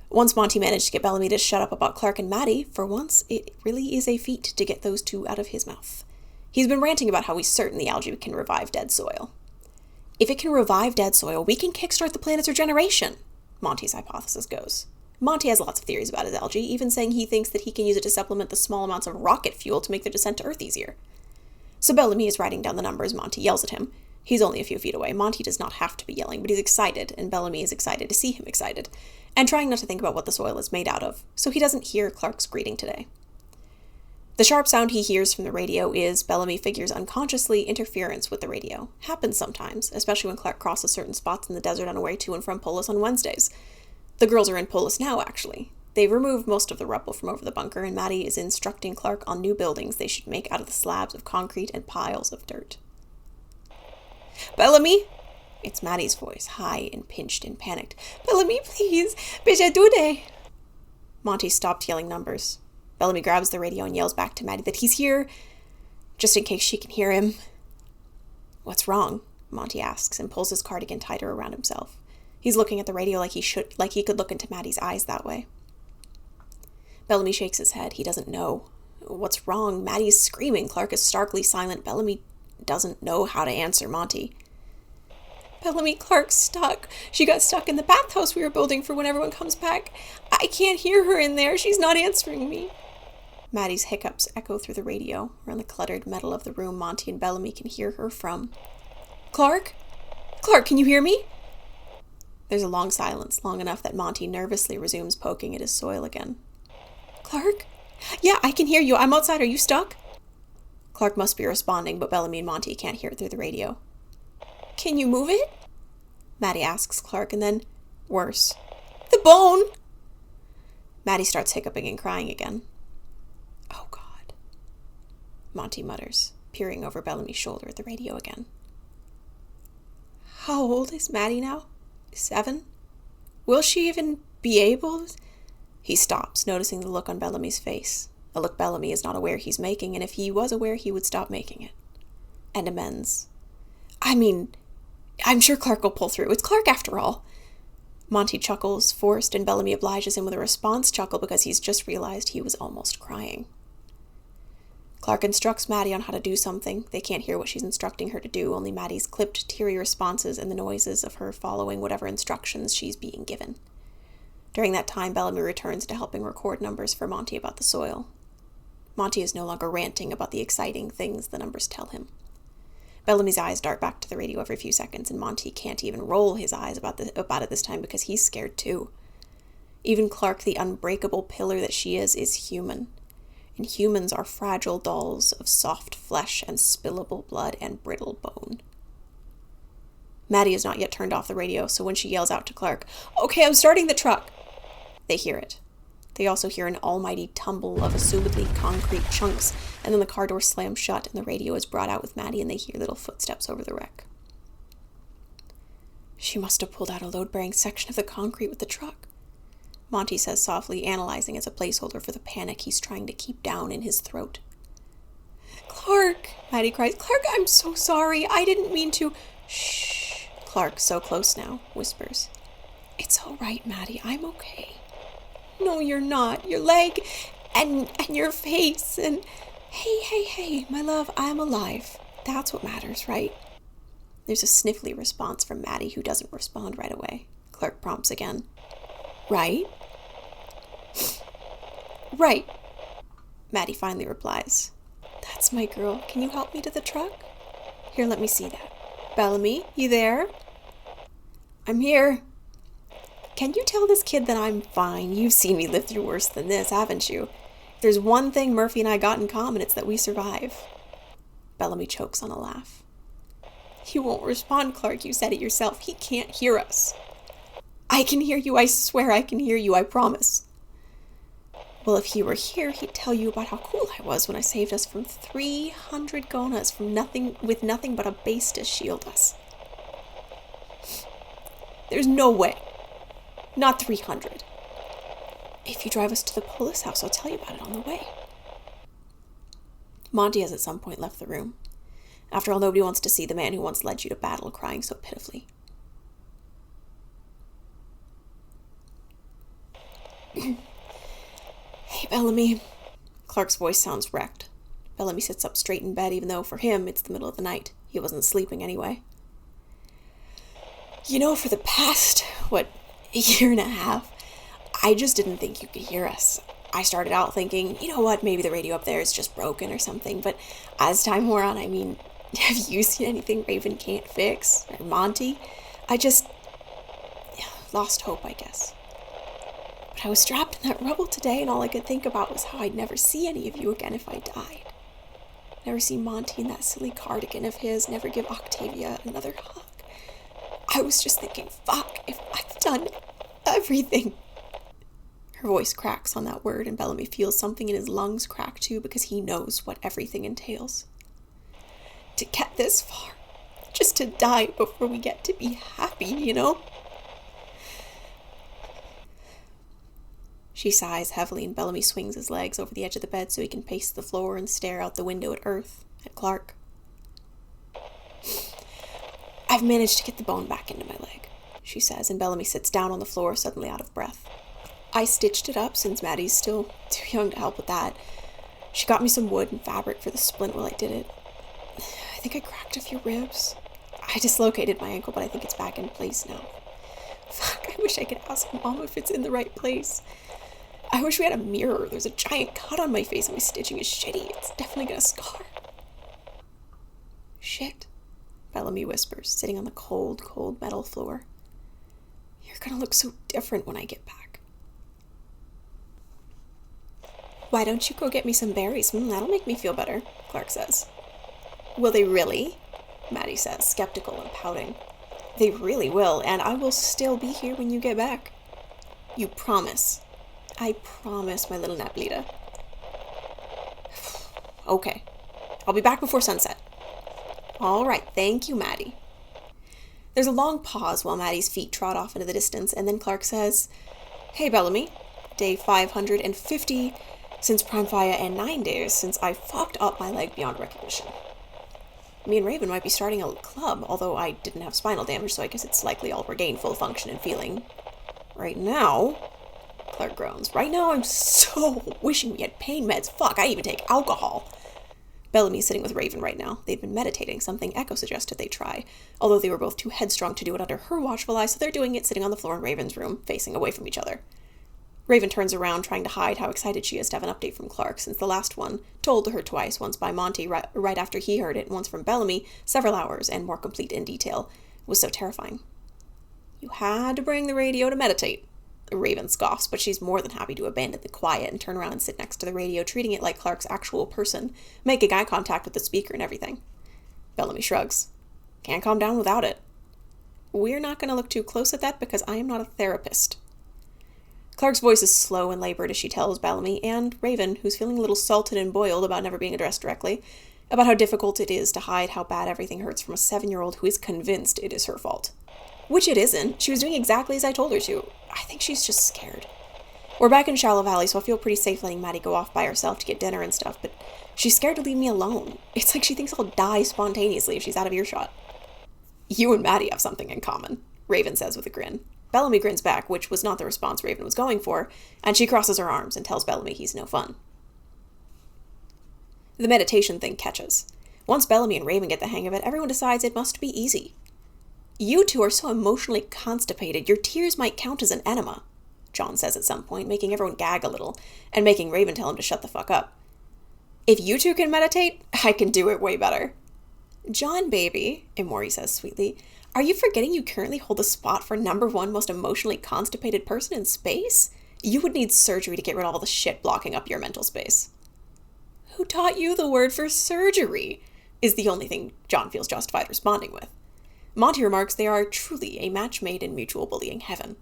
Once Monty managed to get Bellamy to shut up about Clark and Maddie, for once, it really is a feat to get those two out of his mouth. He's been ranting about how he's certain the algae can revive dead soil. If it can revive dead soil, we can kickstart the planet's regeneration, Monty's hypothesis goes. Monty has lots of theories about his algae, even saying he thinks that he can use it to supplement the small amounts of rocket fuel to make the descent to Earth easier. So Bellamy is writing down the numbers. Monty yells at him. He's only a few feet away. Monty does not have to be yelling, but he's excited, and Bellamy is excited to see him excited, and trying not to think about what the soil is made out of, so he doesn't hear Clark's greeting today. The sharp sound he hears from the radio is, Bellamy figures unconsciously, interference with the radio. Happens sometimes, especially when Clark crosses certain spots in the desert on her way to and from Polis on Wednesdays. The girls are in Polis now, actually. They've removed most of the rubble from over the bunker, and Maddie is instructing Clark on new buildings they should make out of the slabs of concrete and piles of dirt. Bellamy? It's Maddie's voice, high and pinched and panicked. Bellamy, please! Bejadude! Monty stopped yelling numbers. Bellamy grabs the radio and yells back to Maddie that he's here, just in case she can hear him. What's wrong? Monty asks and pulls his cardigan tighter around himself. He's looking at the radio like he could look into Maddie's eyes that way. Bellamy shakes his head. He doesn't know. What's wrong? Maddie's screaming. Clark is starkly silent. Bellamy doesn't know how to answer Monty. Bellamy, Clark's stuck. She got stuck in the bathhouse we were building for when everyone comes back. I can't hear her in there. She's not answering me. Maddie's hiccups echo through the radio. Around the cluttered metal of the room Monty and Bellamy can hear her from. Clark? Clark, can you hear me? There's a long silence, long enough that Monty nervously resumes poking at his soil again. Clark? Yeah, I can hear you. I'm outside. Are you stuck? Clark must be responding, but Bellamy and Monty can't hear it through the radio. Can you move it? Maddie asks Clark, and then, worse. The bone! Maddie starts hiccuping and crying again. Oh, God. Monty mutters, peering over Bellamy's shoulder at the radio again. How old is Maddie now? 7? Will she even be able? He stops, noticing the look on Bellamy's face, a look Bellamy is not aware he's making, and if he was aware, he would stop making it. And amends. I'm sure Clark will pull through. It's Clark after all. Monty chuckles, forced, and Bellamy obliges him with a response chuckle because he's just realized he was almost crying. Clark instructs Maddie on how to do something. They can't hear what she's instructing her to do, only Maddie's clipped, teary responses and the noises of her following whatever instructions she's being given. During that time, Bellamy returns to helping record numbers for Monty about the soil. Monty is no longer ranting about the exciting things the numbers tell him. Bellamy's eyes dart back to the radio every few seconds, and Monty can't even roll his eyes about it this time because he's scared too. Even Clark, the unbreakable pillar that she is human. And humans are fragile dolls of soft flesh and spillable blood and brittle bone. Maddie has not yet turned off the radio, so when she yells out to Clark, "Okay, I'm starting the truck," they hear it. They also hear an almighty tumble of assumedly concrete chunks, and then the car door slams shut and the radio is brought out with Maddie, and they hear little footsteps over the wreck. "She must have pulled out a load-bearing section of the concrete with the truck," Monty says softly, analyzing as a placeholder for the panic he's trying to keep down in his throat. "Clark," Maddie cries. "Clark, I'm so sorry. I didn't mean to." "Shh." Clark, so close now, whispers. "It's all right, Maddie. I'm okay." "No, you're not. Your leg and your face and... Hey, my love, I'm alive. That's what matters, right?" There's a sniffly response from Maddie, who doesn't respond right away. Clark prompts again. "Right?" "Right," Maddie finally replies. "That's my girl. Can you help me to the truck? Here, let me see that. Bellamy, you there?" "I'm here." "Can you tell this kid that I'm fine? You've seen me live through worse than this, haven't you? If there's one thing Murphy and I got in common, it's that we survive." Bellamy chokes on a laugh. "You won't respond, Clark. You said it yourself. He can't hear us." "I can hear you. I swear I can hear you. I promise." "Well, if he were here, he'd tell you about how cool I was when I saved us from 300 Gonas with nothing but a base to shield us." "There's no way. Not 300. If you drive us to the police house, I'll tell you about it on the way." Monty has at some point left the room. After all, nobody wants to see the man who once led you to battle crying so pitifully. "Hey, Bellamy." Clark's voice sounds wrecked. Bellamy sits up straight in bed, even though for him it's the middle of the night. He wasn't sleeping anyway. "You know, for the past, a year and a half, I just didn't think you could hear us. I started out thinking, you know what, maybe the radio up there is just broken or something, but as time wore on, have you seen anything Raven can't fix? Or Monty? I just lost hope, I guess. But I was strapped in that rubble today, and all I could think about was how I'd never see any of you again if I died. Never see Monty in that silly cardigan of his, never give Octavia another hug. I was just thinking, fuck, if I've done everything." Her voice cracks on that word, and Bellamy feels something in his lungs crack too, because he knows what everything entails. To get this far, just to die before we get to be happy, you know? She sighs heavily, and Bellamy swings his legs over the edge of the bed so he can pace the floor and stare out the window at Earth, at Clark. "I've managed to get the bone back into my leg," she says, and Bellamy sits down on the floor, suddenly out of breath. "I stitched it up since Maddie's still too young to help with that. She got me some wood and fabric for the splint while I did it. I think I cracked a few ribs. I dislocated my ankle, but I think it's back in place now. Fuck, I wish I could ask Mom if it's in the right place. I wish we had a mirror. There's a giant cut on my face and my stitching is shitty. It's definitely gonna scar." "Shit," Bellamy whispers, sitting on the cold, cold metal floor. "You're gonna look so different when I get back." "Why don't you go get me some berries? That'll make me feel better," Clark says. "Will they really?" Maddie says, skeptical and pouting. "They really will, and I will still be here when you get back." "You promise?" "I promise, my little Naplita." "Okay. I'll be back before sunset." "All right, thank you, Maddie." There's a long pause while Maddie's feet trot off into the distance, and then Clark says, "Hey, Bellamy. Day 550 since Prime Fire and 9 days since I fucked up my leg beyond recognition. Me and Raven might be starting a club, although I didn't have spinal damage, so I guess it's likely I'll regain full function and feeling. Right now," Clark groans, "right now I'm so wishing we had pain meds. Fuck, I even take alcohol." Bellamy's sitting with Raven right now. They've been meditating, something Echo suggested they try, although they were both too headstrong to do it under her watchful eye, so they're doing it sitting on the floor in Raven's room, facing away from each other. Raven turns around, trying to hide how excited she is to have an update from Clark, since the last one, told to her twice, once by Monty right after he heard it, and once from Bellamy, several hours, and more complete in detail, was so terrifying. You had to bring the radio to meditate. Raven scoffs, but she's more than happy to abandon the quiet and turn around and sit next to the radio, treating it like Clark's actual person, making eye contact with the speaker and everything. Bellamy shrugs. Can't calm down without it. We're not going to look too close at that because I am not a therapist. Clark's voice is slow and labored as she tells Bellamy and Raven, who's feeling a little salted and boiled about never being addressed directly, about how difficult it is to hide how bad everything hurts from a 7-year-old who is convinced it is her fault. Which it isn't. She was doing exactly as I told her to. I think she's just scared. We're back in Shallow Valley, so I feel pretty safe letting Maddie go off by herself to get dinner and stuff, but she's scared to leave me alone. It's like she thinks I'll die spontaneously if she's out of earshot. You and Maddie have something in common, Raven says with a grin. Bellamy grins back, which was not the response Raven was going for, and she crosses her arms and tells Bellamy he's no fun. The meditation thing catches. Once Bellamy and Raven get the hang of it, everyone decides it must be easy. You two are so emotionally constipated, your tears might count as an enema, John says at some point, making everyone gag a little, and making Raven tell him to shut the fuck up. If you two can meditate, I can do it way better. John, baby, Imori says sweetly, are you forgetting you currently hold the spot for #1 most emotionally constipated person in space? You would need surgery to get rid of all the shit blocking up your mental space. Who taught you the word for surgery? Is the only thing John feels justified responding with. Monty remarks they are truly a match made in mutual bullying heaven.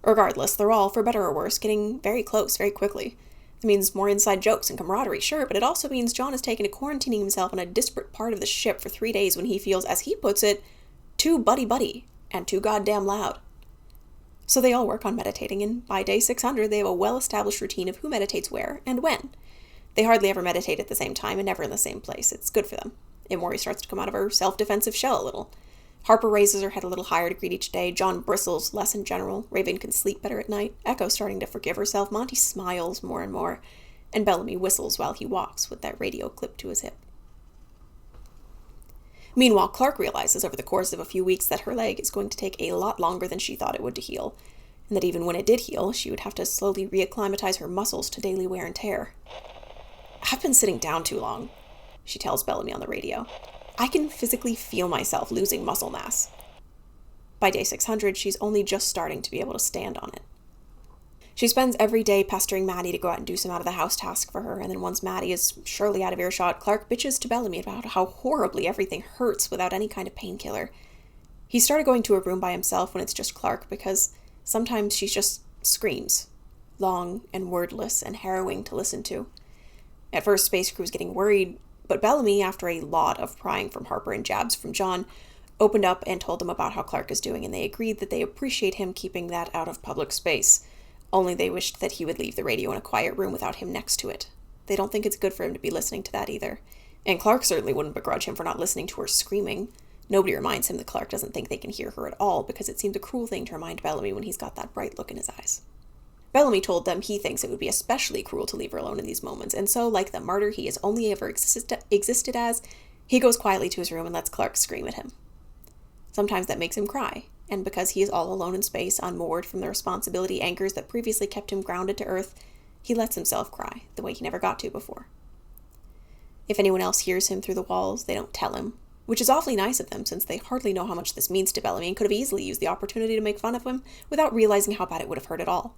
Regardless, they're all, for better or worse, getting very close very quickly. It means more inside jokes and camaraderie, sure, but it also means John has taken to quarantining himself on a disparate part of the ship for 3 days when he feels, as he puts it, too buddy-buddy and too goddamn loud. So they all work on meditating, and by day 600 they have a well-established routine of who meditates where and when. They hardly ever meditate at the same time and never in the same place. It's good for them. Imori starts to come out of her self-defensive shell a little. Harper raises her head a little higher to greet each day. John bristles less in general. Raven can sleep better at night. Echo starting to forgive herself. Monty smiles more and more. And Bellamy whistles while he walks with that radio clipped to his hip. Meanwhile, Clark realizes over the course of a few weeks that her leg is going to take a lot longer than she thought it would to heal. And that even when it did heal, she would have to slowly reacclimatize her muscles to daily wear and tear. I've been sitting down too long, she tells Bellamy on the radio. I can physically feel myself losing muscle mass. By day 600, she's only just starting to be able to stand on it. She spends every day pestering Maddie to go out and do some out-of-the-house tasks for her, and then once Maddie is surely out of earshot, Clark bitches to Bellamy about how horribly everything hurts without any kind of painkiller. He started going to a room by himself when it's just Clark, because sometimes she just screams, long and wordless and harrowing to listen to. At first, Space Crew was getting worried, but Bellamy, after a lot of prying from Harper and jabs from John, opened up and told them about how Clark is doing, and they agreed that they appreciate him keeping that out of public space. Only they wished that he would leave the radio in a quiet room without him next to it. They don't think it's good for him to be listening to that either. And Clark certainly wouldn't begrudge him for not listening to her screaming. Nobody reminds him that Clark doesn't think they can hear her at all, because it seemed a cruel thing to remind Bellamy when he's got that bright look in his eyes. Bellamy told them he thinks it would be especially cruel to leave her alone in these moments, and so, like the martyr he has only ever existed as, he goes quietly to his room and lets Clark scream at him. Sometimes that makes him cry, and because he is all alone in space, unmoored from the responsibility anchors that previously kept him grounded to Earth, he lets himself cry, the way he never got to before. If anyone else hears him through the walls, they don't tell him, which is awfully nice of them, since they hardly know how much this means to Bellamy and could have easily used the opportunity to make fun of him without realizing how bad it would have hurt at all.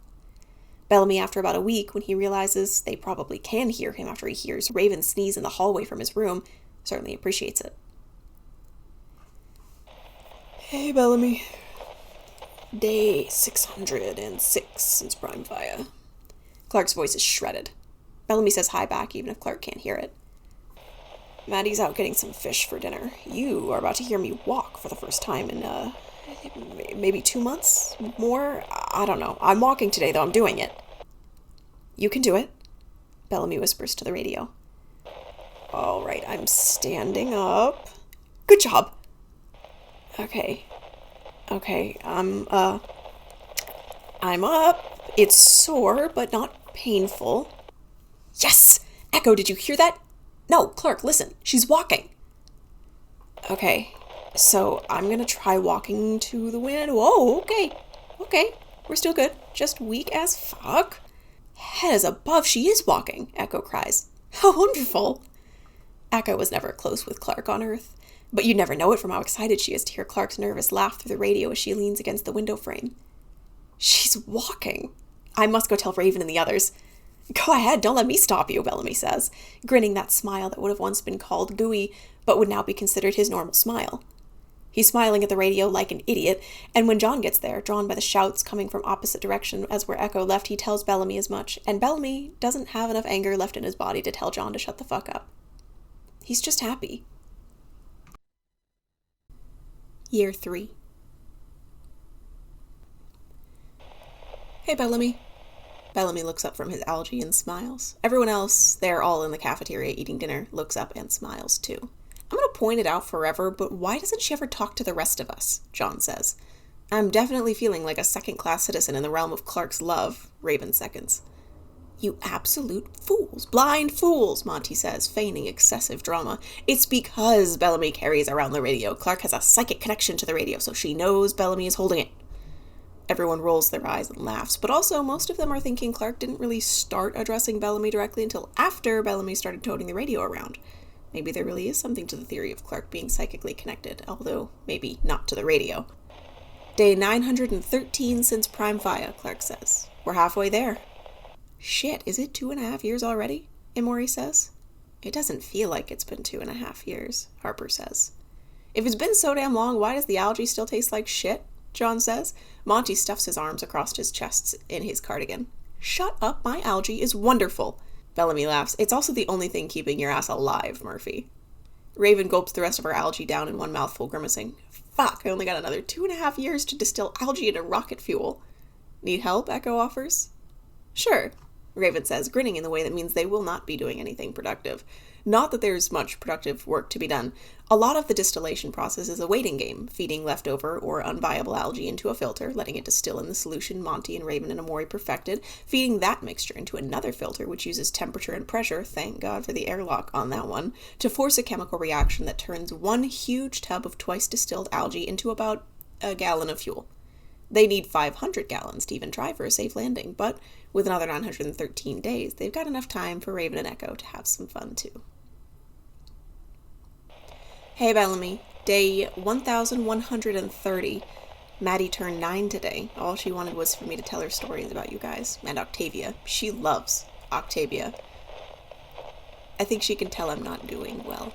Bellamy, after about a week, when he realizes they probably can hear him after he hears Raven sneeze in the hallway from his room, certainly appreciates it. Hey, Bellamy. Day 606 since Prime Fire. Clark's voice is shredded. Bellamy says hi back, even if Clark can't hear it. Maddie's out getting some fish for dinner. You are about to hear me walk for the first time in, maybe 2 months? More? I don't know. I'm walking today, though. I'm doing it. You can do it, Bellamy whispers to the radio. All right, I'm standing up. Good job. Okay, I'm up. It's sore, but not painful. Yes! Echo, did you hear that? No, Clark, listen. She's walking. Okay, so I'm gonna try walking to the wind. Whoa, okay. We're still good, just weak as fuck. Head is above, she is walking, Echo cries. How wonderful. Echo was never close with Clark on Earth, but you'd never know it from how excited she is to hear Clark's nervous laugh through the radio as she leans against the window frame. She's walking. I must go tell Raven and the others. Go ahead, don't let me stop you, Bellamy says, grinning that smile that would have once been called gooey, but would now be considered his normal smile. He's smiling at the radio like an idiot, and when John gets there, drawn by the shouts coming from opposite direction as where Echo left, he tells Bellamy as much, and Bellamy doesn't have enough anger left in his body to tell John to shut the fuck up. He's just happy. Year 3. Hey, Bellamy. Bellamy looks up from his algae and smiles. Everyone else, they're all in the cafeteria eating dinner, looks up and smiles too. I'm going to point it out forever, but why doesn't she ever talk to the rest of us? John says. I'm definitely feeling like a second-class citizen in the realm of Clark's love, Raven seconds. You absolute fools, blind fools, Monty says, feigning excessive drama. It's because Bellamy carries around the radio. Clark has a psychic connection to the radio, so she knows Bellamy is holding it. Everyone rolls their eyes and laughs, but also most of them are thinking Clark didn't really start addressing Bellamy directly until after Bellamy started toting the radio around. Maybe there really is something to the theory of Clark being psychically connected, although maybe not to the radio. Day 913 since Prime Via, Clark says. We're halfway there. Shit, is it 2.5 years already? Emory says. It doesn't feel like it's been 2.5 years, Harper says. If it's been so damn long, why does the algae still taste like shit? John says. Monty stuffs his arms across his chest in his cardigan. Shut up, my algae is wonderful. Bellamy laughs. It's also the only thing keeping your ass alive, Murphy. Raven gulps the rest of her algae down in one mouthful, grimacing. Fuck, I only got another 2.5 years to distill algae into rocket fuel. Need help? Echo offers. Sure, Raven says, grinning in the way that means they will not be doing anything productive. Not that there's much productive work to be done. A lot of the distillation process is a waiting game, feeding leftover or unviable algae into a filter, letting it distill in the solution Monty and Raven and Amori perfected, feeding that mixture into another filter which uses temperature and pressure, thank God for the airlock on that one, to force a chemical reaction that turns one huge tub of twice distilled algae into about a gallon of fuel. They need 500 gallons to even try for a safe landing, but with another 913 days, they've got enough time for Raven and Echo to have some fun too. Hey, Bellamy. Day 1130. Maddie turned 9 today. All she wanted was for me to tell her stories about you guys. And Octavia. She loves Octavia. I think she can tell I'm not doing well.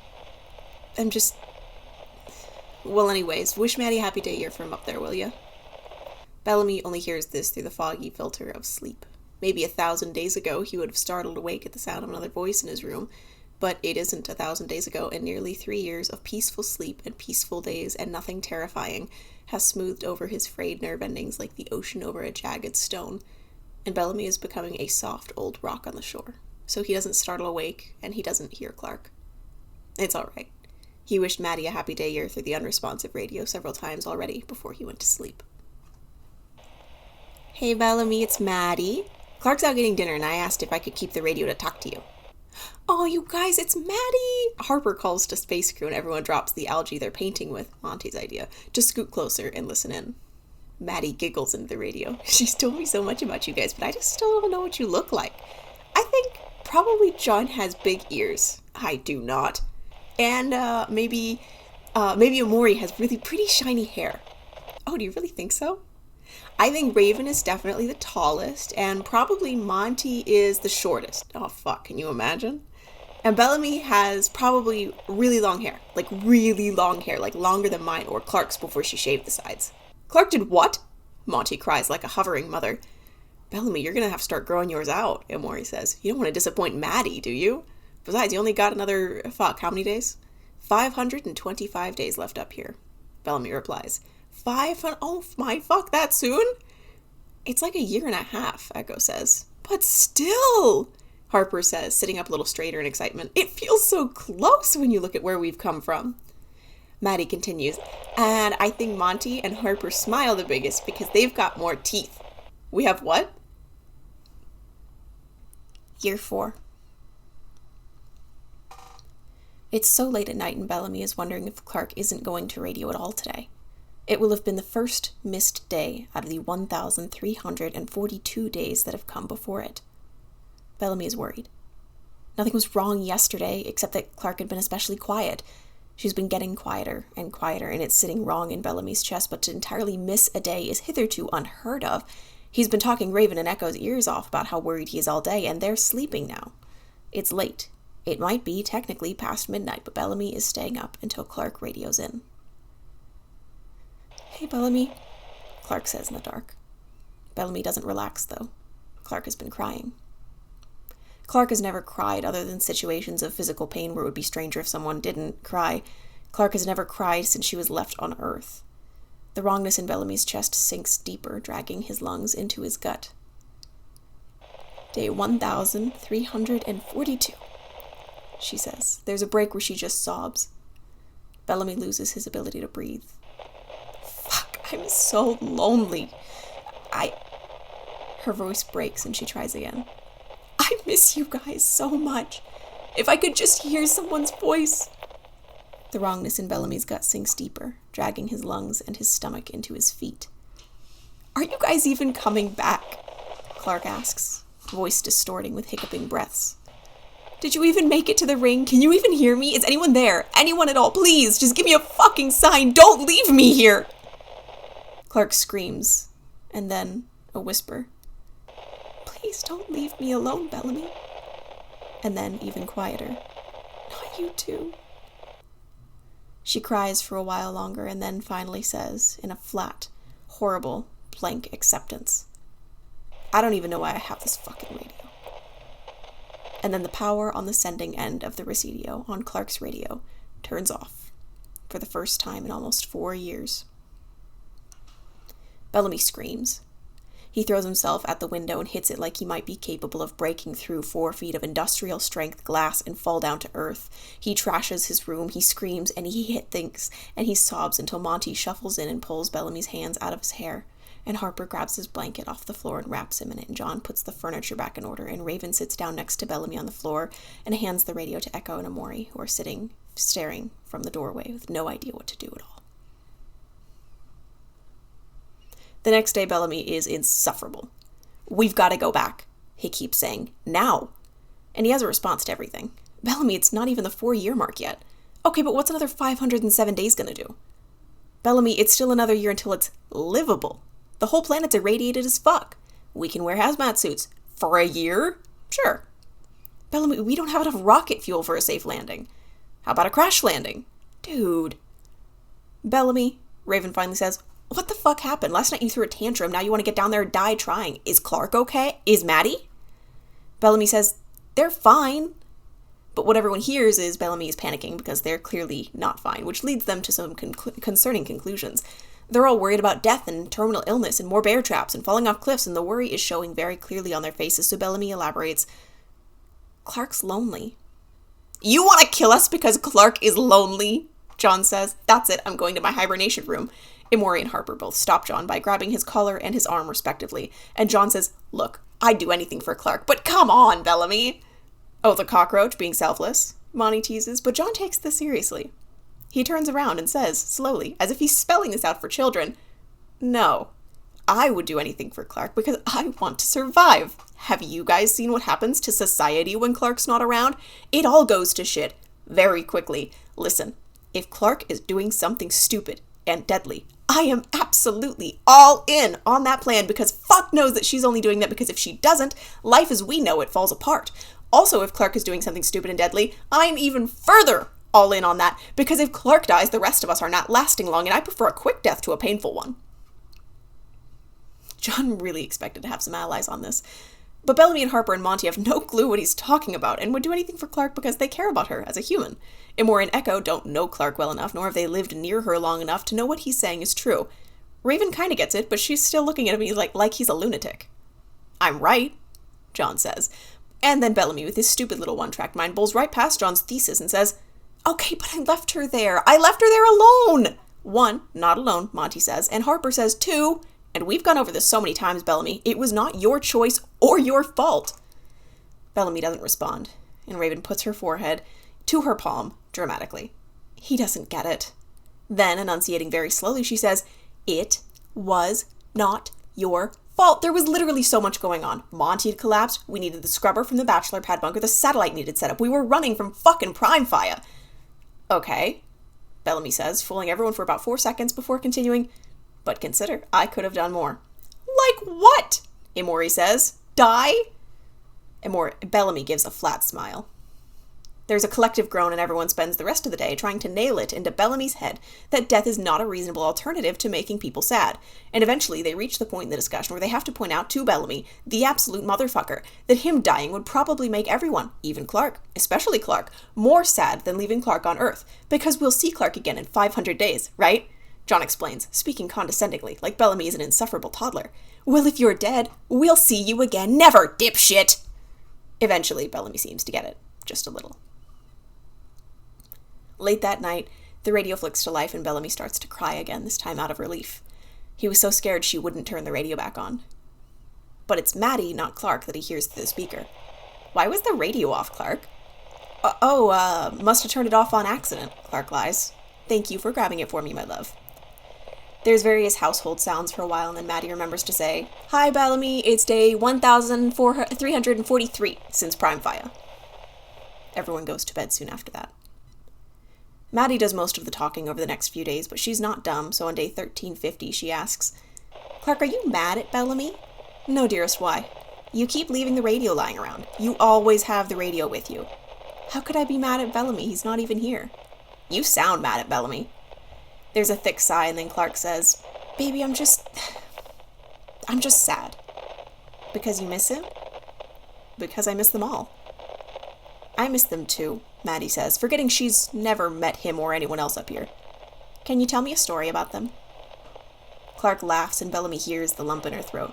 Well, anyways, wish Maddie a happy day year from up there, will ya? Bellamy only hears this through the foggy filter of sleep. Maybe 1,000 days ago he would have startled awake at the sound of another voice in his room, but it isn't 1,000 days ago, and nearly 3 years of peaceful sleep and peaceful days and nothing terrifying has smoothed over his frayed nerve endings like the ocean over a jagged stone, and Bellamy is becoming a soft old rock on the shore, so he doesn't startle awake and he doesn't hear Clark. It's all right. He wished Maddie a happy day year through the unresponsive radio several times already before he went to sleep. Hey, Bellamy, it's Maddie. Clark's out getting dinner, and I asked if I could keep the radio to talk to you. Oh, you guys, it's Maddie! Harper calls to space crew, and everyone drops the algae they're painting with, Monty's idea, to scoot closer and listen in. Maddie giggles into the radio. She's told me so much about you guys, but I just still don't know what you look like. I think probably John has big ears. I do not. And maybe Amori has really pretty shiny hair. Oh, do you really think so? I think Raven is definitely the tallest, and probably Monty is the shortest. Oh, fuck, can you imagine? And Bellamy has probably really long hair, like longer than mine or Clark's before she shaved the sides. Clark did what? Monty cries like a hovering mother. Bellamy, you're gonna have to start growing yours out, Amori says. You don't want to disappoint Maddie, do you? Besides, you only got another, how many days? 525 days left up here, Bellamy replies. 500, oh my fuck, that soon? It's like 1.5 years, Echo says. But still, Harper says, sitting up a little straighter in excitement. It feels so close when you look at where we've come from. Maddie continues, and I think Monty and Harper smile the biggest because they've got more teeth. We have what? Year 4. It's so late at night and Bellamy is wondering if Clark isn't going to radio at all today. It will have been the first missed day out of the 1,342 days that have come before it. Bellamy is worried. Nothing was wrong yesterday, except that Clark had been especially quiet. She's been getting quieter, and it's sitting wrong in Bellamy's chest, but to entirely miss a day is hitherto unheard of. He's been talking Raven and Echo's ears off about how worried he is all day, and they're sleeping now. It's late. It might be technically past midnight, but Bellamy is staying up until Clark radios in. "Hey, Bellamy," Clark says in the dark. Bellamy doesn't relax, though. Clark has been crying. Clark has never cried other than situations of physical pain where it would be stranger if someone didn't cry. Clark has never cried since she was left on Earth. The wrongness in Bellamy's chest sinks deeper, dragging his lungs into his gut. "Day 1,342, she says. There's a break where she just sobs. Bellamy loses his ability to breathe. "Fuck, I'm so lonely. Her voice breaks and she tries again. "I miss you guys so much. If I could just hear someone's voice." The wrongness in Bellamy's gut sinks deeper, dragging his lungs and his stomach into his feet. "Are you guys even coming back?" Clark asks, voice distorting with hiccuping breaths. "Did you even make it to the ring? Can you even hear me? Is anyone there? Anyone at all? Please, just give me a fucking sign. Don't leave me here!" Clark screams, and then a whisper. "Please don't leave me alone, Bellamy." And then even quieter. "Not you too." She cries for a while longer and then finally says, in a flat, horrible, blank acceptance, "I don't even know why I have this fucking radio." And then the power on the sending end of the recedio on Clark's radio turns off for the first time in almost 4 years. Bellamy screams. He throws himself at the window and hits it like he might be capable of breaking through 4 feet of industrial-strength glass and fall down to earth. He trashes his room, he screams, and he hit things, and he sobs until Monty shuffles in and pulls Bellamy's hands out of his hair, and Harper grabs his blanket off the floor and wraps him in it, and John puts the furniture back in order, and Raven sits down next to Bellamy on the floor and hands the radio to Echo and Amori, who are sitting, staring from the doorway with no idea what to do at all. The next day, Bellamy is insufferable. "We've got to go back," he keeps saying. "Now." And he has a response to everything. "Bellamy, it's not even the 4-year mark yet." "Okay, but what's another 507 days gonna do?" "Bellamy, it's still another year until it's livable. The whole planet's irradiated as fuck. We can wear hazmat suits. For a year? Sure." "Bellamy, we don't have enough rocket fuel for a safe landing." "How about a crash landing?" "Dude." "Bellamy," Raven finally says, "what the fuck happened? Last night you threw a tantrum, now you want to get down there and die trying. Is Clark okay? Is Maddie?" Bellamy says, "They're fine." But what everyone hears is Bellamy is panicking because they're clearly not fine, which leads them to some concerning conclusions. They're all worried about death and terminal illness and more bear traps and falling off cliffs, and the worry is showing very clearly on their faces, so Bellamy elaborates, "Clark's lonely." "You want to kill us because Clark is lonely?" John says. "That's it, I'm going to my hibernation room." Amori and Harper both stop John by grabbing his collar and his arm respectively, and John says, "Look, I'd do anything for Clark, but come on, Bellamy." "Oh, the cockroach being selfless," Monty teases, but John takes this seriously. He turns around and says, slowly, as if he's spelling this out for children, "No, I would do anything for Clark because I want to survive. Have you guys seen what happens to society when Clark's not around? It all goes to shit very quickly. Listen, if Clark is doing something stupid and deadly, I am absolutely all in on that plan because fuck knows that she's only doing that because if she doesn't, life as we know it falls apart. Also, if Clark is doing something stupid and deadly, I'm even further all in on that because if Clark dies, the rest of us are not lasting long, and I prefer a quick death to a painful one." John really expected to have some allies on this, but Bellamy and Harper and Monty have no clue what he's talking about and would do anything for Clark because they care about her as a human. Amori and Echo don't know Clark well enough, nor have they lived near her long enough to know what he's saying is true. Raven kind of gets it, but she's still looking at him like he's a lunatic. "I'm right," John says. And then Bellamy, with his stupid little one-track mind, bowls right past John's thesis and says, "Okay, but I left her there. I left her there alone." "1, not alone," Monty says, and Harper says 2, and we've gone over this so many times, Bellamy, it was not your choice or your fault. Bellamy doesn't respond, and Raven puts her forehead to her palm dramatically. He doesn't get it. Then, enunciating very slowly, she says, "It was not your fault. There was literally so much going on. Monty had collapsed. We needed the scrubber from the bachelor pad bunker. The satellite needed set up. We were running from fucking prime fire." "Okay," Bellamy says, fooling everyone for about 4 seconds before continuing, "But consider, I could have done more." "Like what?" Emory says. "Die?" Bellamy gives a flat smile. There's a collective groan and everyone spends the rest of the day trying to nail it into Bellamy's head that death is not a reasonable alternative to making people sad. And eventually they reach the point in the discussion where they have to point out to Bellamy, the absolute motherfucker, that him dying would probably make everyone, even Clark, especially Clark, more sad than leaving Clark on Earth, because we'll see Clark again in 500 days, right? John explains, speaking condescendingly, like Bellamy is an insufferable toddler. "Well, if you're dead, we'll see you again. Never, dipshit!" Eventually, Bellamy seems to get it. Just a little. Late that night, the radio flicks to life and Bellamy starts to cry again, this time out of relief. He was so scared she wouldn't turn the radio back on. But it's Maddie, not Clark, that he hears through the speaker. "Why was the radio off, Clark?" Must have turned it off on accident," Clark lies. "Thank you for grabbing it for me, my love." There's various household sounds for a while, and then Maddie remembers to say, "Hi, Bellamy, it's day 1343 since Prime Fire." Everyone goes to bed soon after that. Maddie does most of the talking over the next few days, but she's not dumb, so on day 1350 she asks, "Clark, are you mad at Bellamy?" "No, dearest, why?" "You keep leaving the radio lying around. You always have the radio with you." "How could I be mad at Bellamy? He's not even here." "You sound mad at Bellamy." There's a thick sigh, and then Clark says, "Baby, I'm just sad." "Because you miss him?" "Because I miss them all." "I miss them too," Maddie says, forgetting she's never met him or anyone else up here. "Can you tell me a story about them?" Clark laughs, and Bellamy hears the lump in her throat.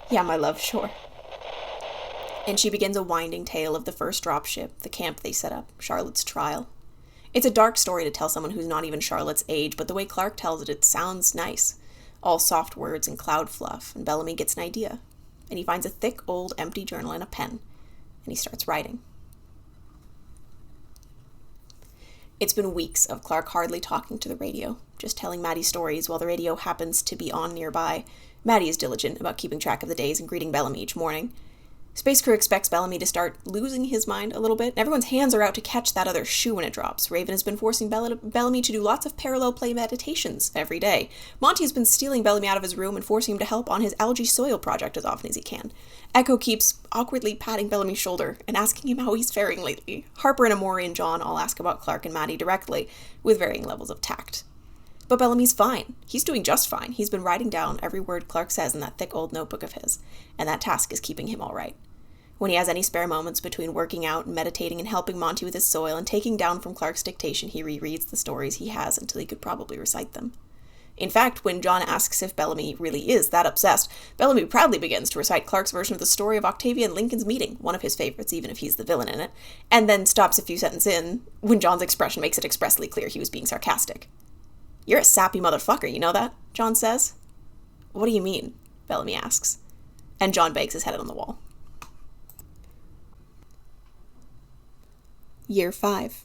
"Yeah, my love, sure." And she begins a winding tale of the first dropship, the camp they set up, Charlotte's trial. It's a dark story to tell someone who's not even Charlotte's age, but the way Clark tells it, it sounds nice. All soft words and cloud fluff, and Bellamy gets an idea. And he finds a thick, old, empty journal and a pen, and he starts writing. It's been weeks of Clark hardly talking to the radio, just telling Maddie stories while the radio happens to be on nearby. Maddie is diligent about keeping track of the days and greeting Bellamy each morning. Space Crew expects Bellamy to start losing his mind a little bit. Everyone's hands are out to catch that other shoe when it drops. Raven has been forcing Bellamy to do lots of parallel play meditations every day. Monty has been stealing Bellamy out of his room and forcing him to help on his algae soil project as often as he can. Echo keeps awkwardly patting Bellamy's shoulder and asking him how he's faring lately. Harper and Amory and John all ask about Clark and Maddie directly, with varying levels of tact. But Bellamy's fine. He's doing just fine. He's been writing down every word Clark says in that thick old notebook of his, and that task is keeping him all right. When he has any spare moments between working out and meditating and helping Monty with his soil and taking down from Clark's dictation, he rereads the stories he has until he could probably recite them. In fact, when John asks if Bellamy really is that obsessed, Bellamy proudly begins to recite Clark's version of the story of Octavia and Lincoln's meeting, one of his favorites, even if he's the villain in it, and then stops a few sentences in when John's expression makes it expressly clear he was being sarcastic. "You're a sappy motherfucker, you know that?" John says. "What do you mean?" Bellamy asks. And John bangs his head on the wall. Year 5.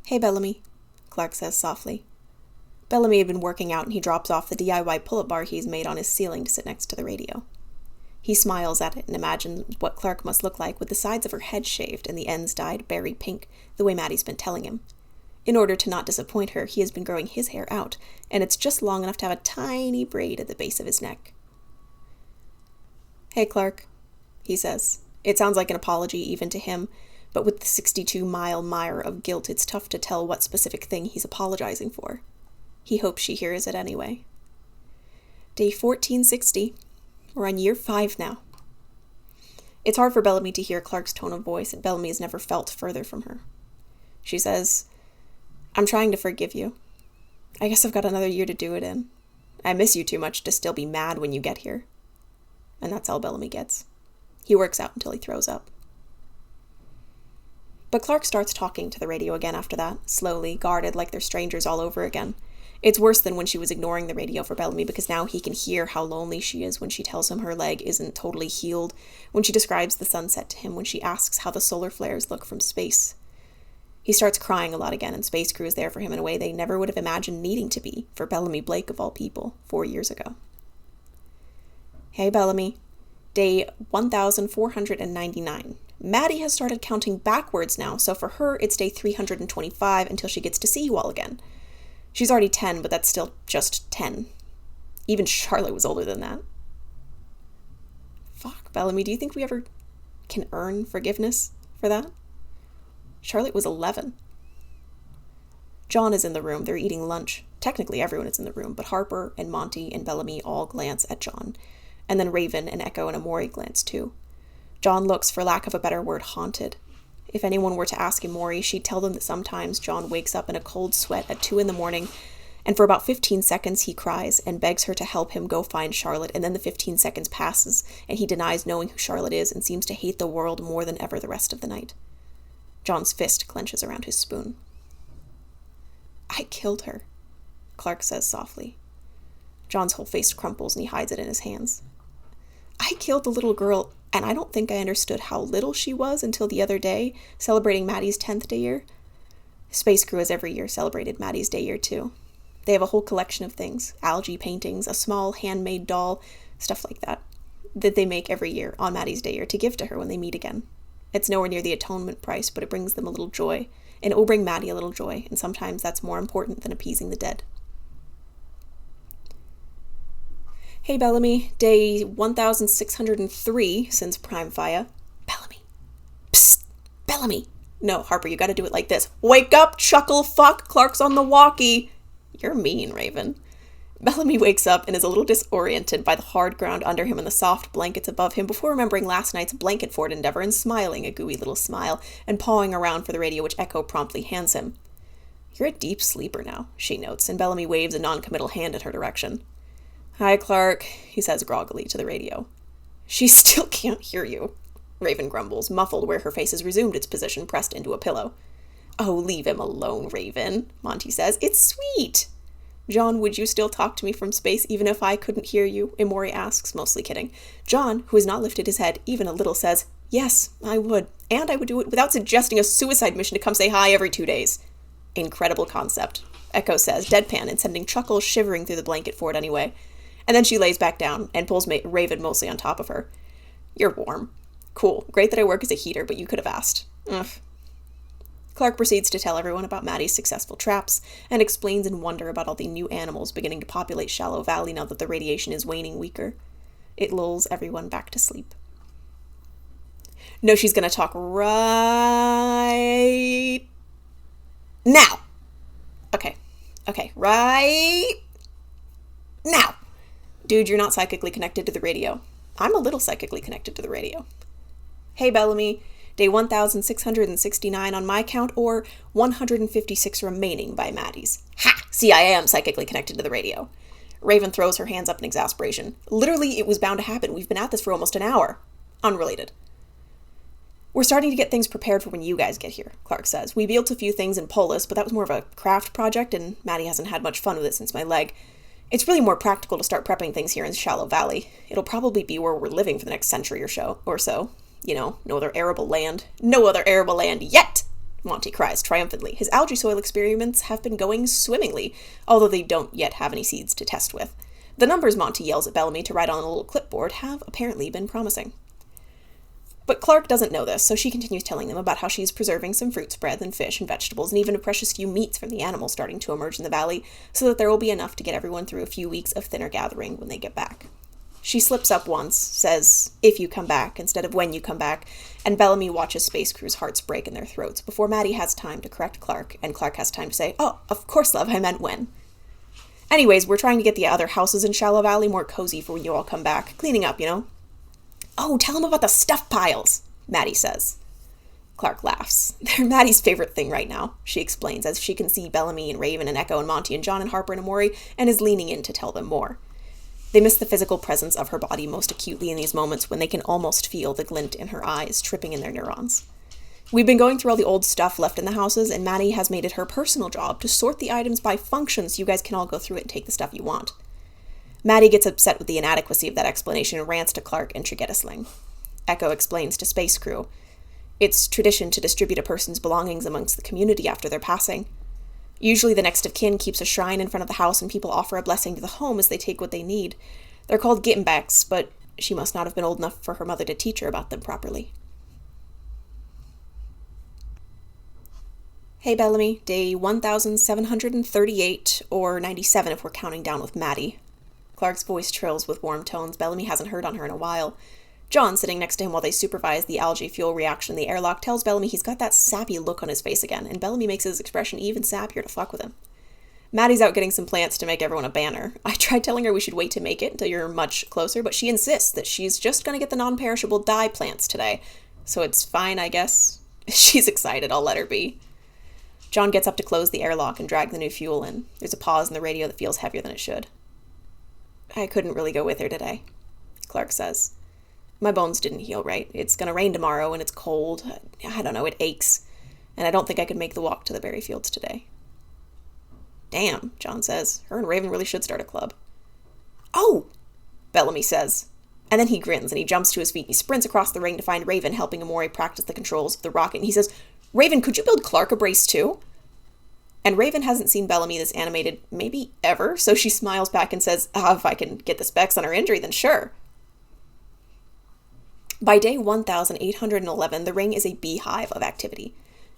"Hey, Bellamy," Clark says softly. Bellamy had been working out and he drops off the DIY pull-up bar he's made on his ceiling to sit next to the radio. He smiles at it and imagines what Clark must look like with the sides of her head shaved and the ends dyed berry pink, the way Maddie's been telling him. In order to not disappoint her, he has been growing his hair out, and it's just long enough to have a tiny braid at the base of his neck. "Hey, Clark," he says. It sounds like an apology even to him, but with the 62-mile mire of guilt, it's tough to tell what specific thing he's apologizing for. He hopes she hears it anyway. Day 1460. We're on year 5 now. It's hard for Bellamy to hear Clark's tone of voice, and Bellamy has never felt further from her. She says, "I'm trying to forgive you. I guess I've got another year to do it in. I miss you too much to still be mad when you get here." And that's all Bellamy gets. He works out until he throws up. But Clark starts talking to the radio again after that, slowly, guarded like they're strangers all over again. It's worse than when she was ignoring the radio for Bellamy, because now he can hear how lonely she is when she tells him her leg isn't totally healed, when she describes the sunset to him, when she asks how the solar flares look from space. He starts crying a lot again, and Space Crew is there for him in a way they never would have imagined needing to be for Bellamy Blake, of all people, 4 years ago. Hey, Bellamy. Day 1499. Maddie has started counting backwards now, so for her, it's day 325 until she gets to see you all again. She's already 10, but that's still just 10. Even Charlotte was older than that. Fuck, Bellamy, do you think we ever can earn forgiveness for that? Charlotte was 11. John is in the room. They're eating lunch. Technically, everyone is in the room, but Harper and Monty and Bellamy all glance at John. And then Raven and Echo and Amori glance too. John looks, for lack of a better word, haunted. If anyone were to ask Amori, she'd tell them that sometimes John wakes up in a cold sweat at 2 a.m, and for about 15 seconds he cries and begs her to help him go find Charlotte, and then the 15 seconds passes, and he denies knowing who Charlotte is and seems to hate the world more than ever the rest of the night. John's fist clenches around his spoon. I killed her, Clark says softly. John's whole face crumples and he hides it in his hands. I killed the little girl, and I don't think I understood how little she was until the other day, celebrating Maddie's 10th day year. Space Crew has every year celebrated Maddie's day year too. They have a whole collection of things, algae paintings, a small handmade doll, stuff like that they make every year on Maddie's day year to give to her when they meet again. It's nowhere near the atonement price, but it brings them a little joy, and it will bring Maddie a little joy, and sometimes that's more important than appeasing the dead. Hey, Bellamy, day 1603 since Prime Fire. Bellamy. Psst! Bellamy! No, Harper, you gotta do it like this. Wake up, chuckle fuck! Clark's on the walkie! You're mean, Raven. Bellamy wakes up and is a little disoriented by the hard ground under him and the soft blankets above him before remembering last night's blanket fort endeavor and smiling a gooey little smile and pawing around for the radio, which Echo promptly hands him. You're a deep sleeper now, she notes, and Bellamy waves a non-committal hand in her direction. Hi, Clark, he says groggily to the radio. She still can't hear you, Raven grumbles, muffled where her face has resumed its position pressed into a pillow. Oh, leave him alone, Raven, Monty says. It's sweet. John, would you still talk to me from space even if I couldn't hear you? Amori asks, mostly kidding. John, who has not lifted his head even a little, says, Yes, I would. And I would do it without suggesting a suicide mission to come say hi every 2 days. Incredible concept, Echo says, deadpan and sending Chuckles shivering through the blanket fort anyway. And then she lays back down and pulls Raven mostly on top of her. You're warm. Cool. Great that I work as a heater, but you could have asked. Ugh. Clark proceeds to tell everyone about Maddie's successful traps and explains in wonder about all the new animals beginning to populate Shallow Valley now that the radiation is waning weaker. It lulls everyone back to sleep. No, she's gonna talk right now. Okay, right now. Dude, you're not psychically connected to the radio. I'm a little psychically connected to the radio. Hey, Bellamy, day 1669 on my count, or 156 remaining by Maddie's. Ha! See, I am psychically connected to the radio. Raven throws her hands up in exasperation. Literally, it was bound to happen. We've been at this for almost an hour. Unrelated. We're starting to get things prepared for when you guys get here, Clark says. We built a few things in Polis, but that was more of a craft project, and Maddie hasn't had much fun with it since my leg. It's really more practical to start prepping things here in Shallow Valley. It'll probably be where we're living for the next century or so. You know, no other arable land. No other arable land yet! Monty cries triumphantly. His algae soil experiments have been going swimmingly, although they don't yet have any seeds to test with. The numbers Monty yells at Bellamy to write on a little clipboard have apparently been promising. But Clark doesn't know this, so she continues telling them about how she's preserving some fruit spreads and fish and vegetables and even a precious few meats from the animals starting to emerge in the valley, so that there will be enough to get everyone through a few weeks of thinner gathering when they get back. She slips up once, says, if you come back, instead of when you come back, and Bellamy watches Space Crew's hearts break in their throats before Maddie has time to correct Clark, and Clark has time to say, oh, of course, love, I meant when. Anyways, we're trying to get the other houses in Shallow Valley more cozy for when you all come back. Cleaning up, you know? Oh, tell him about the stuff piles, Maddie says. Clark laughs. They're Maddie's favorite thing right now, she explains, as she can see Bellamy and Raven and Echo and Monty and John and Harper and Amori, and is leaning in to tell them more. They miss the physical presence of her body most acutely in these moments when they can almost feel the glint in her eyes tripping in their neurons. We've been going through all the old stuff left in the houses, and Maddie has made it her personal job to sort the items by function so you guys can all go through it and take the stuff you want. Maddie gets upset with the inadequacy of that explanation and rants to Clark and Trigetisling. Echo explains to Space Crew. It's tradition to distribute a person's belongings amongst the community after their passing. Usually the next of kin keeps a shrine in front of the house and people offer a blessing to the home as they take what they need. They're called gittenbecks, but she must not have been old enough for her mother to teach her about them properly. Hey Bellamy, day 1738, or 97 if we're counting down with Maddie. Clark's voice trills with warm tones Bellamy hasn't heard on her in a while. John, sitting next to him while they supervise the algae fuel reaction in the airlock, tells Bellamy he's got that sappy look on his face again, and Bellamy makes his expression even sappier to fuck with him. Maddie's out getting some plants to make everyone a banner. I tried telling her we should wait to make it until you're much closer, but she insists that she's just going to get the non-perishable dye plants today. So it's fine, I guess. She's excited, I'll let her be. John gets up to close the airlock and drag the new fuel in. There's a pause in the radio that feels heavier than it should. I couldn't really go with her today, Clark says. My bones didn't heal right. It's going to rain tomorrow and it's cold. I don't know, it aches. And I don't think I could make the walk to the berry fields today. Damn, John says. Her and Raven really should start a club. Oh, Bellamy says. And then he grins and he jumps to his feet and he sprints across the ring to find Raven helping Amori practice the controls of the rocket. And he says, Raven, could you build Clark a brace too? And Raven hasn't seen Bellamy this animated maybe ever, so she smiles back and says, if I can get the specs on her injury, then sure. By day 1811, the ring is a beehive of activity.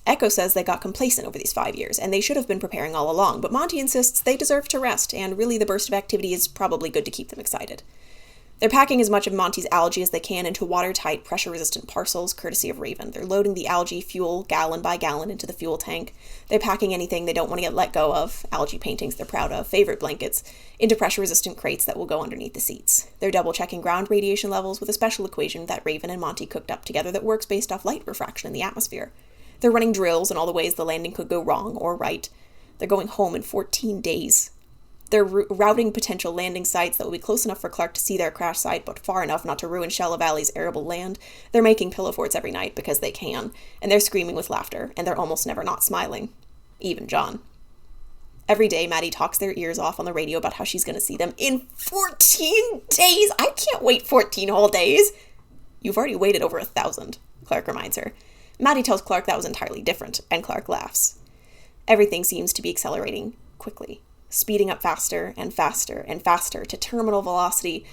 Echo says they got complacent over these 5 years, and they should have been preparing all along, but Monty insists they deserve to rest, and really the burst of activity is probably good to keep them excited. They're packing as much of Monty's algae as they can into watertight, pressure-resistant parcels, courtesy of Raven. They're loading the algae fuel gallon by gallon into the fuel tank. They're packing anything they don't want to get let go of, algae paintings they're proud of, favorite blankets, into pressure-resistant crates that will go underneath the seats. They're double-checking ground radiation levels with a special equation that Raven and Monty cooked up together that works based off light refraction in the atmosphere. They're running drills in all the ways the landing could go wrong or right. They're going home in 14 days. They're routing potential landing sites that will be close enough for Clark to see their crash site, but far enough not to ruin Shella Valley's arable land. They're making pillow forts every night because they can, and they're screaming with laughter, and they're almost never not smiling. Even John. Every day, Maddie talks their ears off on the radio about how she's going to see them in 14 days! I can't wait 14 whole days! You've already waited over 1,000, Clark reminds her. Maddie tells Clark that was entirely different, and Clark laughs. Everything seems to be accelerating quickly. Speeding up faster and faster and faster to terminal velocity,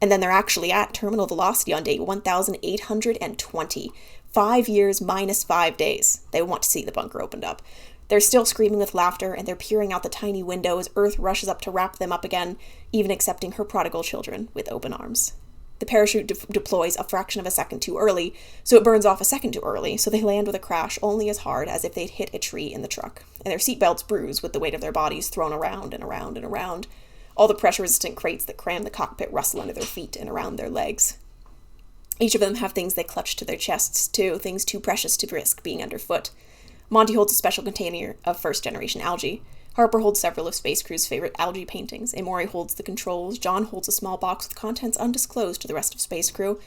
and then they're actually at terminal velocity on day 1820. 5 years minus 5 days. They want to see the bunker opened up. They're still screaming with laughter, and they're peering out the tiny window as Earth rushes up to wrap them up again, even accepting her prodigal children with open arms. The parachute deploys a fraction of a second too early, so it burns off a second too early, so they land with a crash only as hard as if they'd hit a tree in the truck, and their seatbelts bruise with the weight of their bodies thrown around and around and around. All the pressure-resistant crates that cram the cockpit rustle under their feet and around their legs. Each of them have things they clutch to their chests, too, things too precious to risk being underfoot. Monty holds a special container of first-generation algae. Harper holds several of Space Crew's favorite algae paintings. Amori holds the controls. John holds a small box with contents undisclosed to the rest of Space Crew.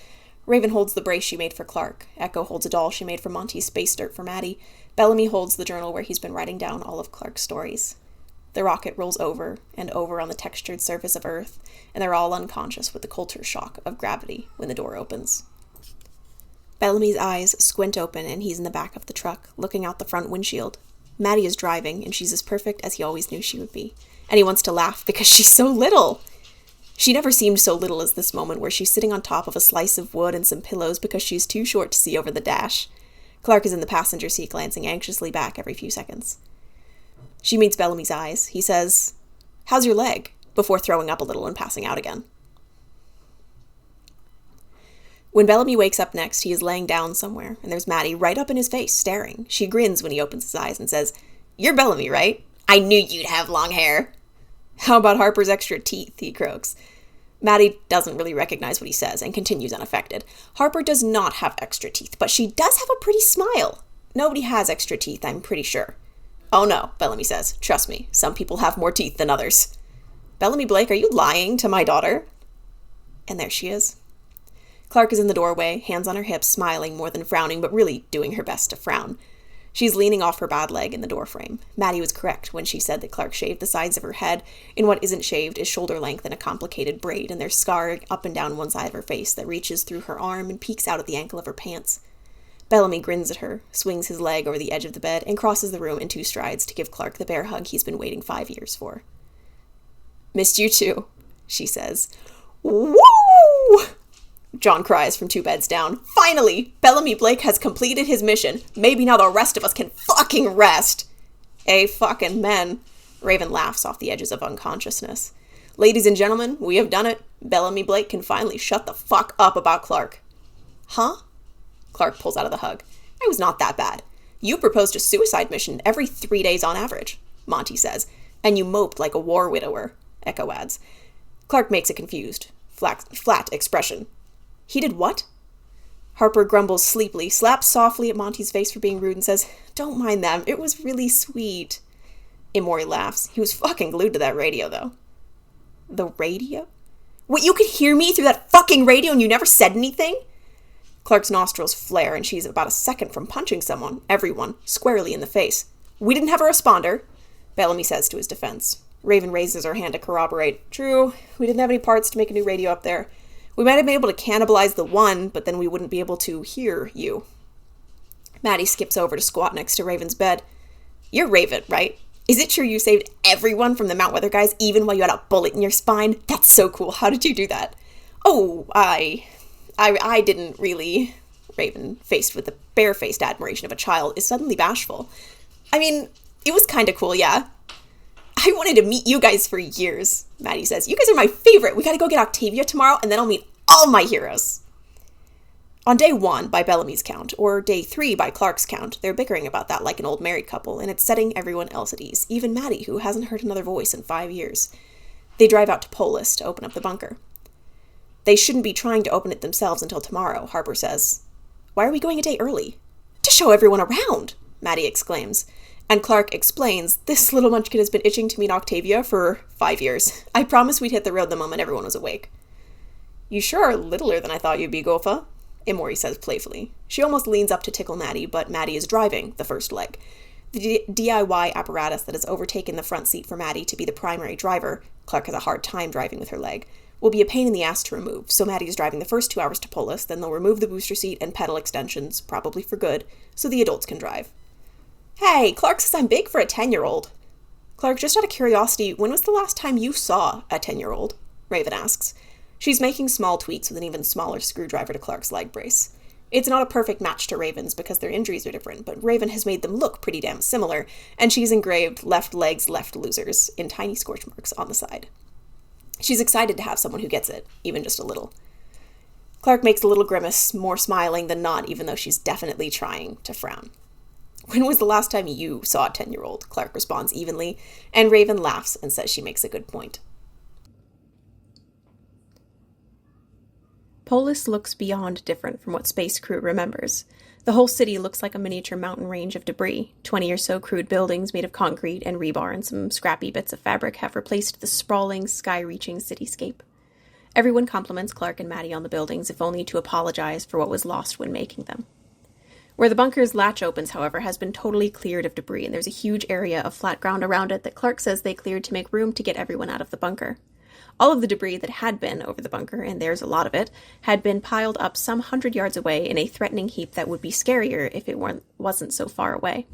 Raven holds the brace she made for Clark. Echo holds a doll she made for Monty's space dirt for Maddie. Bellamy holds the journal where he's been writing down all of Clark's stories. The rocket rolls over and over on the textured surface of Earth, and they're all unconscious with the culture shock of gravity when the door opens. Bellamy's eyes squint open, and he's in the back of the truck, looking out the front windshield. Maddie is driving, and she's as perfect as he always knew she would be. And he wants to laugh because she's so little. She never seemed so little as this moment where she's sitting on top of a slice of wood and some pillows because she's too short to see over the dash. Clark is in the passenger seat, glancing anxiously back every few seconds. She meets Bellamy's eyes. He says, "How's your leg?" before throwing up a little and passing out again. When Bellamy wakes up next, he is laying down somewhere, and there's Maddie right up in his face, staring. She grins when he opens his eyes and says, "You're Bellamy, right? I knew you'd have long hair." "How about Harper's extra teeth?" he croaks. Maddie doesn't really recognize what he says and continues unaffected. Harper does not have extra teeth, but she does have a pretty smile. Nobody has extra teeth, I'm pretty sure. "Oh no," Bellamy says. "Trust me, some people have more teeth than others." "Bellamy Blake, are you lying to my daughter?" And there she is. Clark is in the doorway, hands on her hips, smiling more than frowning, but really doing her best to frown. She's leaning off her bad leg in the doorframe. Maddie was correct when she said that Clark shaved the sides of her head, and what isn't shaved is shoulder length in a complicated braid, and there's scar up and down one side of her face that reaches through her arm and peeks out at the ankle of her pants. Bellamy grins at her, swings his leg over the edge of the bed, and crosses the room in 2 strides to give Clark the bear hug he's been waiting 5 years for. "Missed you too," she says. "Woo!" John cries from 2 beds down. "Finally! Bellamy Blake has completed his mission. Maybe now the rest of us can fucking rest." Fucking men. Raven laughs off the edges of unconsciousness. "Ladies and gentlemen, we have done it. Bellamy Blake can finally shut the fuck up about Clark." "Huh?" Clark pulls out of the hug. "I was not that bad. You proposed a suicide mission every 3 days on average," Monty says. "And you moped like a war widower," Echo adds. Clark makes a confused, flat expression. "He did what?" Harper grumbles sleepily, slaps softly at Monty's face for being rude, and says, "Don't mind them. It was really sweet." Emory laughs. "He was fucking glued to that radio, though." "The radio? What, you could hear me through that fucking radio and you never said anything?" Clark's nostrils flare and she's about a second from punching everyone, squarely in the face. "We didn't have a responder," Bellamy says to his defense. Raven raises her hand to corroborate. "True, we didn't have any parts to make a new radio up there. We might have been able to cannibalize the one, but then we wouldn't be able to hear you." Maddie skips over to squat next to Raven's bed. "You're Raven, right? Is it true you saved everyone from the Mount Weather guys even while you had a bullet in your spine? That's so cool. How did you do that?" "Oh, I didn't really." Raven, faced with the bare-faced admiration of a child, is suddenly bashful. "I mean, it was kinda cool, yeah." "I wanted to meet you guys for years," Maddie says. "You guys are my favorite. We gotta go get Octavia tomorrow, and then I'll meet all my heroes." On day 1, by Bellamy's count, or day 3 by Clark's count, they're bickering about that like an old married couple, and it's setting everyone else at ease, even Maddie, who hasn't heard another voice in 5 years. They drive out to Polis to open up the bunker. "They shouldn't be trying to open it themselves until tomorrow," Harper says. "Why are we going a day early?" "To show everyone around," Maddie exclaims. And Clark explains, "This little munchkin has been itching to meet Octavia for 5 years. I promised we'd hit the road the moment everyone was awake." "You sure are littler than I thought you'd be, Gofa," Emory says playfully. She almost leans up to tickle Maddie, but Maddie is driving the first leg. The DIY apparatus that has overtaken the front seat for Maddie to be the primary driver, Clark has a hard time driving with her leg, will be a pain in the ass to remove, so Maddie is driving the first 2 hours to Polis, then they'll remove the booster seat and pedal extensions, probably for good, so the adults can drive. "Hey, Clark says I'm big for a 10-year-old. "Clark, just out of curiosity, when was the last time you saw a 10-year-old? Raven asks. She's making small tweaks with an even smaller screwdriver to Clark's leg brace. It's not a perfect match to Raven's because their injuries are different, but Raven has made them look pretty damn similar, and she's engraved "left legs, left losers" in tiny scorch marks on the side. She's excited to have someone who gets it, even just a little. Clark makes a little grimace, more smiling than not, even though she's definitely trying to frown. "When was the last time you saw a 10-year-old? Clark responds evenly, and Raven laughs and says she makes a good point. Polis looks beyond different from what Space Crew remembers. The whole city looks like a miniature mountain range of debris. 20 or so crude buildings made of concrete and rebar and some scrappy bits of fabric have replaced the sprawling, sky-reaching cityscape. Everyone compliments Clark and Maddie on the buildings, if only to apologize for what was lost when making them. Where the bunker's latch opens, however, has been totally cleared of debris, and there's a huge area of flat ground around it that Clark says they cleared to make room to get everyone out of the bunker. All of the debris that had been over the bunker, and there's a lot of it, had been piled up some 100 yards away in a threatening heap that would be scarier if it wasn't so far away.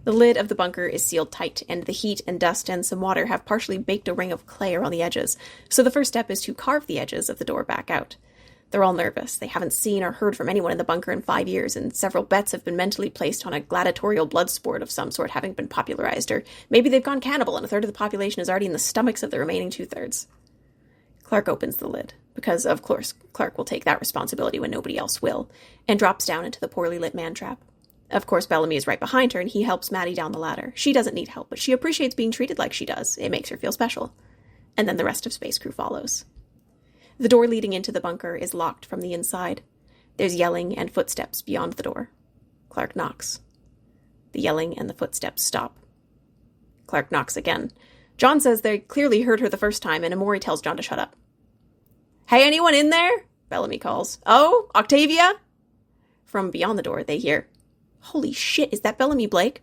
The lid of the bunker is sealed tight, and the heat and dust and some water have partially baked a ring of clay around the edges, so the first step is to carve the edges of the door back out. They're all nervous. They haven't seen or heard from anyone in the bunker in 5 years, and several bets have been mentally placed on a gladiatorial blood sport of some sort having been popularized, or maybe they've gone cannibal and a third of the population is already in the stomachs of the remaining 2/3. Clark opens the lid, because, of course, Clark will take that responsibility when nobody else will, and drops down into the poorly lit man-trap. Of course, Bellamy is right behind her, and he helps Maddie down the ladder. She doesn't need help, but she appreciates being treated like she does. It makes her feel special. And then the rest of Space Crew follows. The door leading into the bunker is locked from the inside. There's yelling and footsteps beyond the door. Clark knocks. The yelling and the footsteps stop. Clark knocks again. John says they clearly heard her the first time, and Amori tells John to shut up. "Hey, anyone in there?" Bellamy calls. "Oh, Octavia?" From beyond the door, they hear, "Holy shit, is that Bellamy Blake?"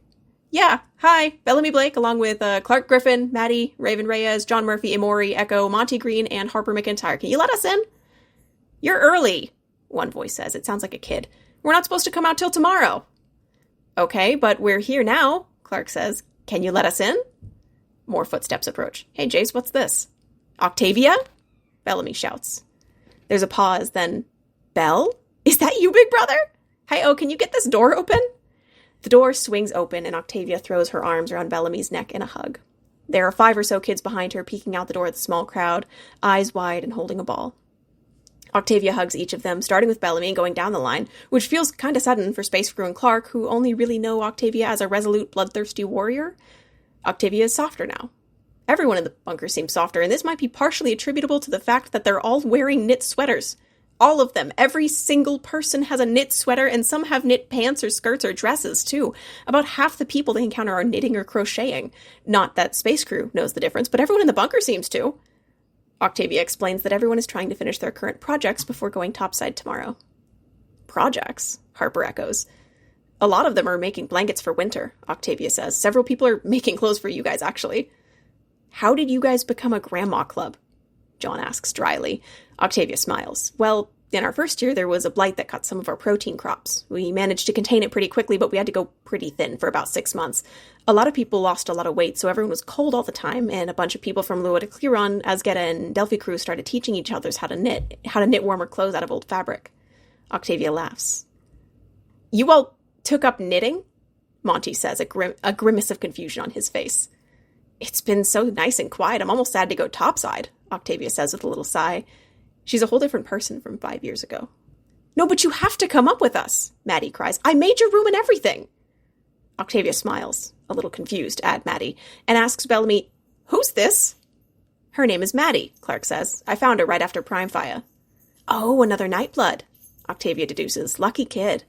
"Yeah, hi, Bellamy Blake, along with Clark Griffin, Maddie, Raven Reyes, John Murphy, Emory, Echo, Monty Green, and Harper McIntyre. Can you let us in?" "You're early," one voice says. It sounds like a kid. We're not supposed to come out till tomorrow. Okay, but we're here now, Clark says. Can you let us in? More footsteps approach. Hey, Jace, what's this? Octavia? Bellamy shouts. There's a pause, then, Belle? Is that you, big brother? Hi-oh, can you get this door open? The door swings open, and Octavia throws her arms around Bellamy's neck in a hug. There are 5 or so kids behind her, peeking out the door at the small crowd, eyes wide and holding a ball. Octavia hugs each of them, starting with Bellamy and going down the line, which feels kinda sudden for Space Crew and Clark, who only really know Octavia as a resolute, bloodthirsty warrior. Octavia is softer now. Everyone in the bunker seems softer, and this might be partially attributable to the fact that they're all wearing knit sweaters. All of them. Every single person has a knit sweater, and some have knit pants or skirts or dresses, too. About half the people they encounter are knitting or crocheting. Not that Space Crew knows the difference, but everyone in the bunker seems to. Octavia explains that everyone is trying to finish their current projects before going topside tomorrow. Projects? Harper echoes. A lot of them are making blankets for winter, Octavia says. Several people are making clothes for you guys, actually. How did you guys become a grandma club? John asks dryly. Octavia smiles. Well, in our first year, there was a blight that cut some of our protein crops. We managed to contain it pretty quickly, but we had to go pretty thin for about 6 months. A lot of people lost a lot of weight, so everyone was cold all the time, and a bunch of people from Lua to Clearon, Asgetta, and Delphi crew started teaching each other how to knit warmer clothes out of old fabric. Octavia laughs. You all took up knitting? Monty says, a grimace of confusion on his face. It's been so nice and quiet, I'm almost sad to go topside, Octavia says with a little sigh. She's a whole different person from 5 years ago. No, but you have to come up with us, Maddie cries. I made your room and everything. Octavia smiles, a little confused at Maddie, and asks Bellamy, Who's this? Her name is Maddie, Clark says. I found her right after Prime Fire. Oh, another Nightblood, Octavia deduces. Lucky kid.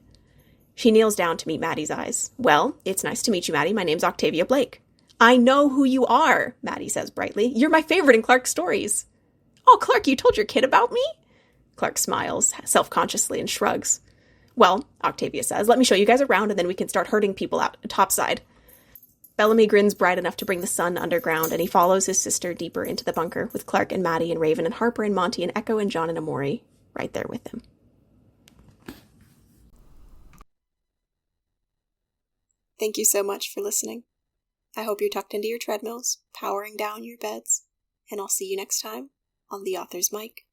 She kneels down to meet Maddie's eyes. Well, it's nice to meet you, Maddie. My name's Octavia Blake. I know who you are, Maddie says brightly. You're my favorite in Clark's stories. Oh, Clark, you told your kid about me? Clark smiles, self-consciously, and shrugs. Well, Octavia says, let me show you guys around, and then we can start herding people out topside. Bellamy grins bright enough to bring the sun underground, and he follows his sister deeper into the bunker, with Clark and Maddie and Raven and Harper and Monty and Echo and John and Amori right there with him. Thank you so much for listening. I hope you're tucked into your treadmills, powering down your beds, and I'll see you next time on The Author's Mic.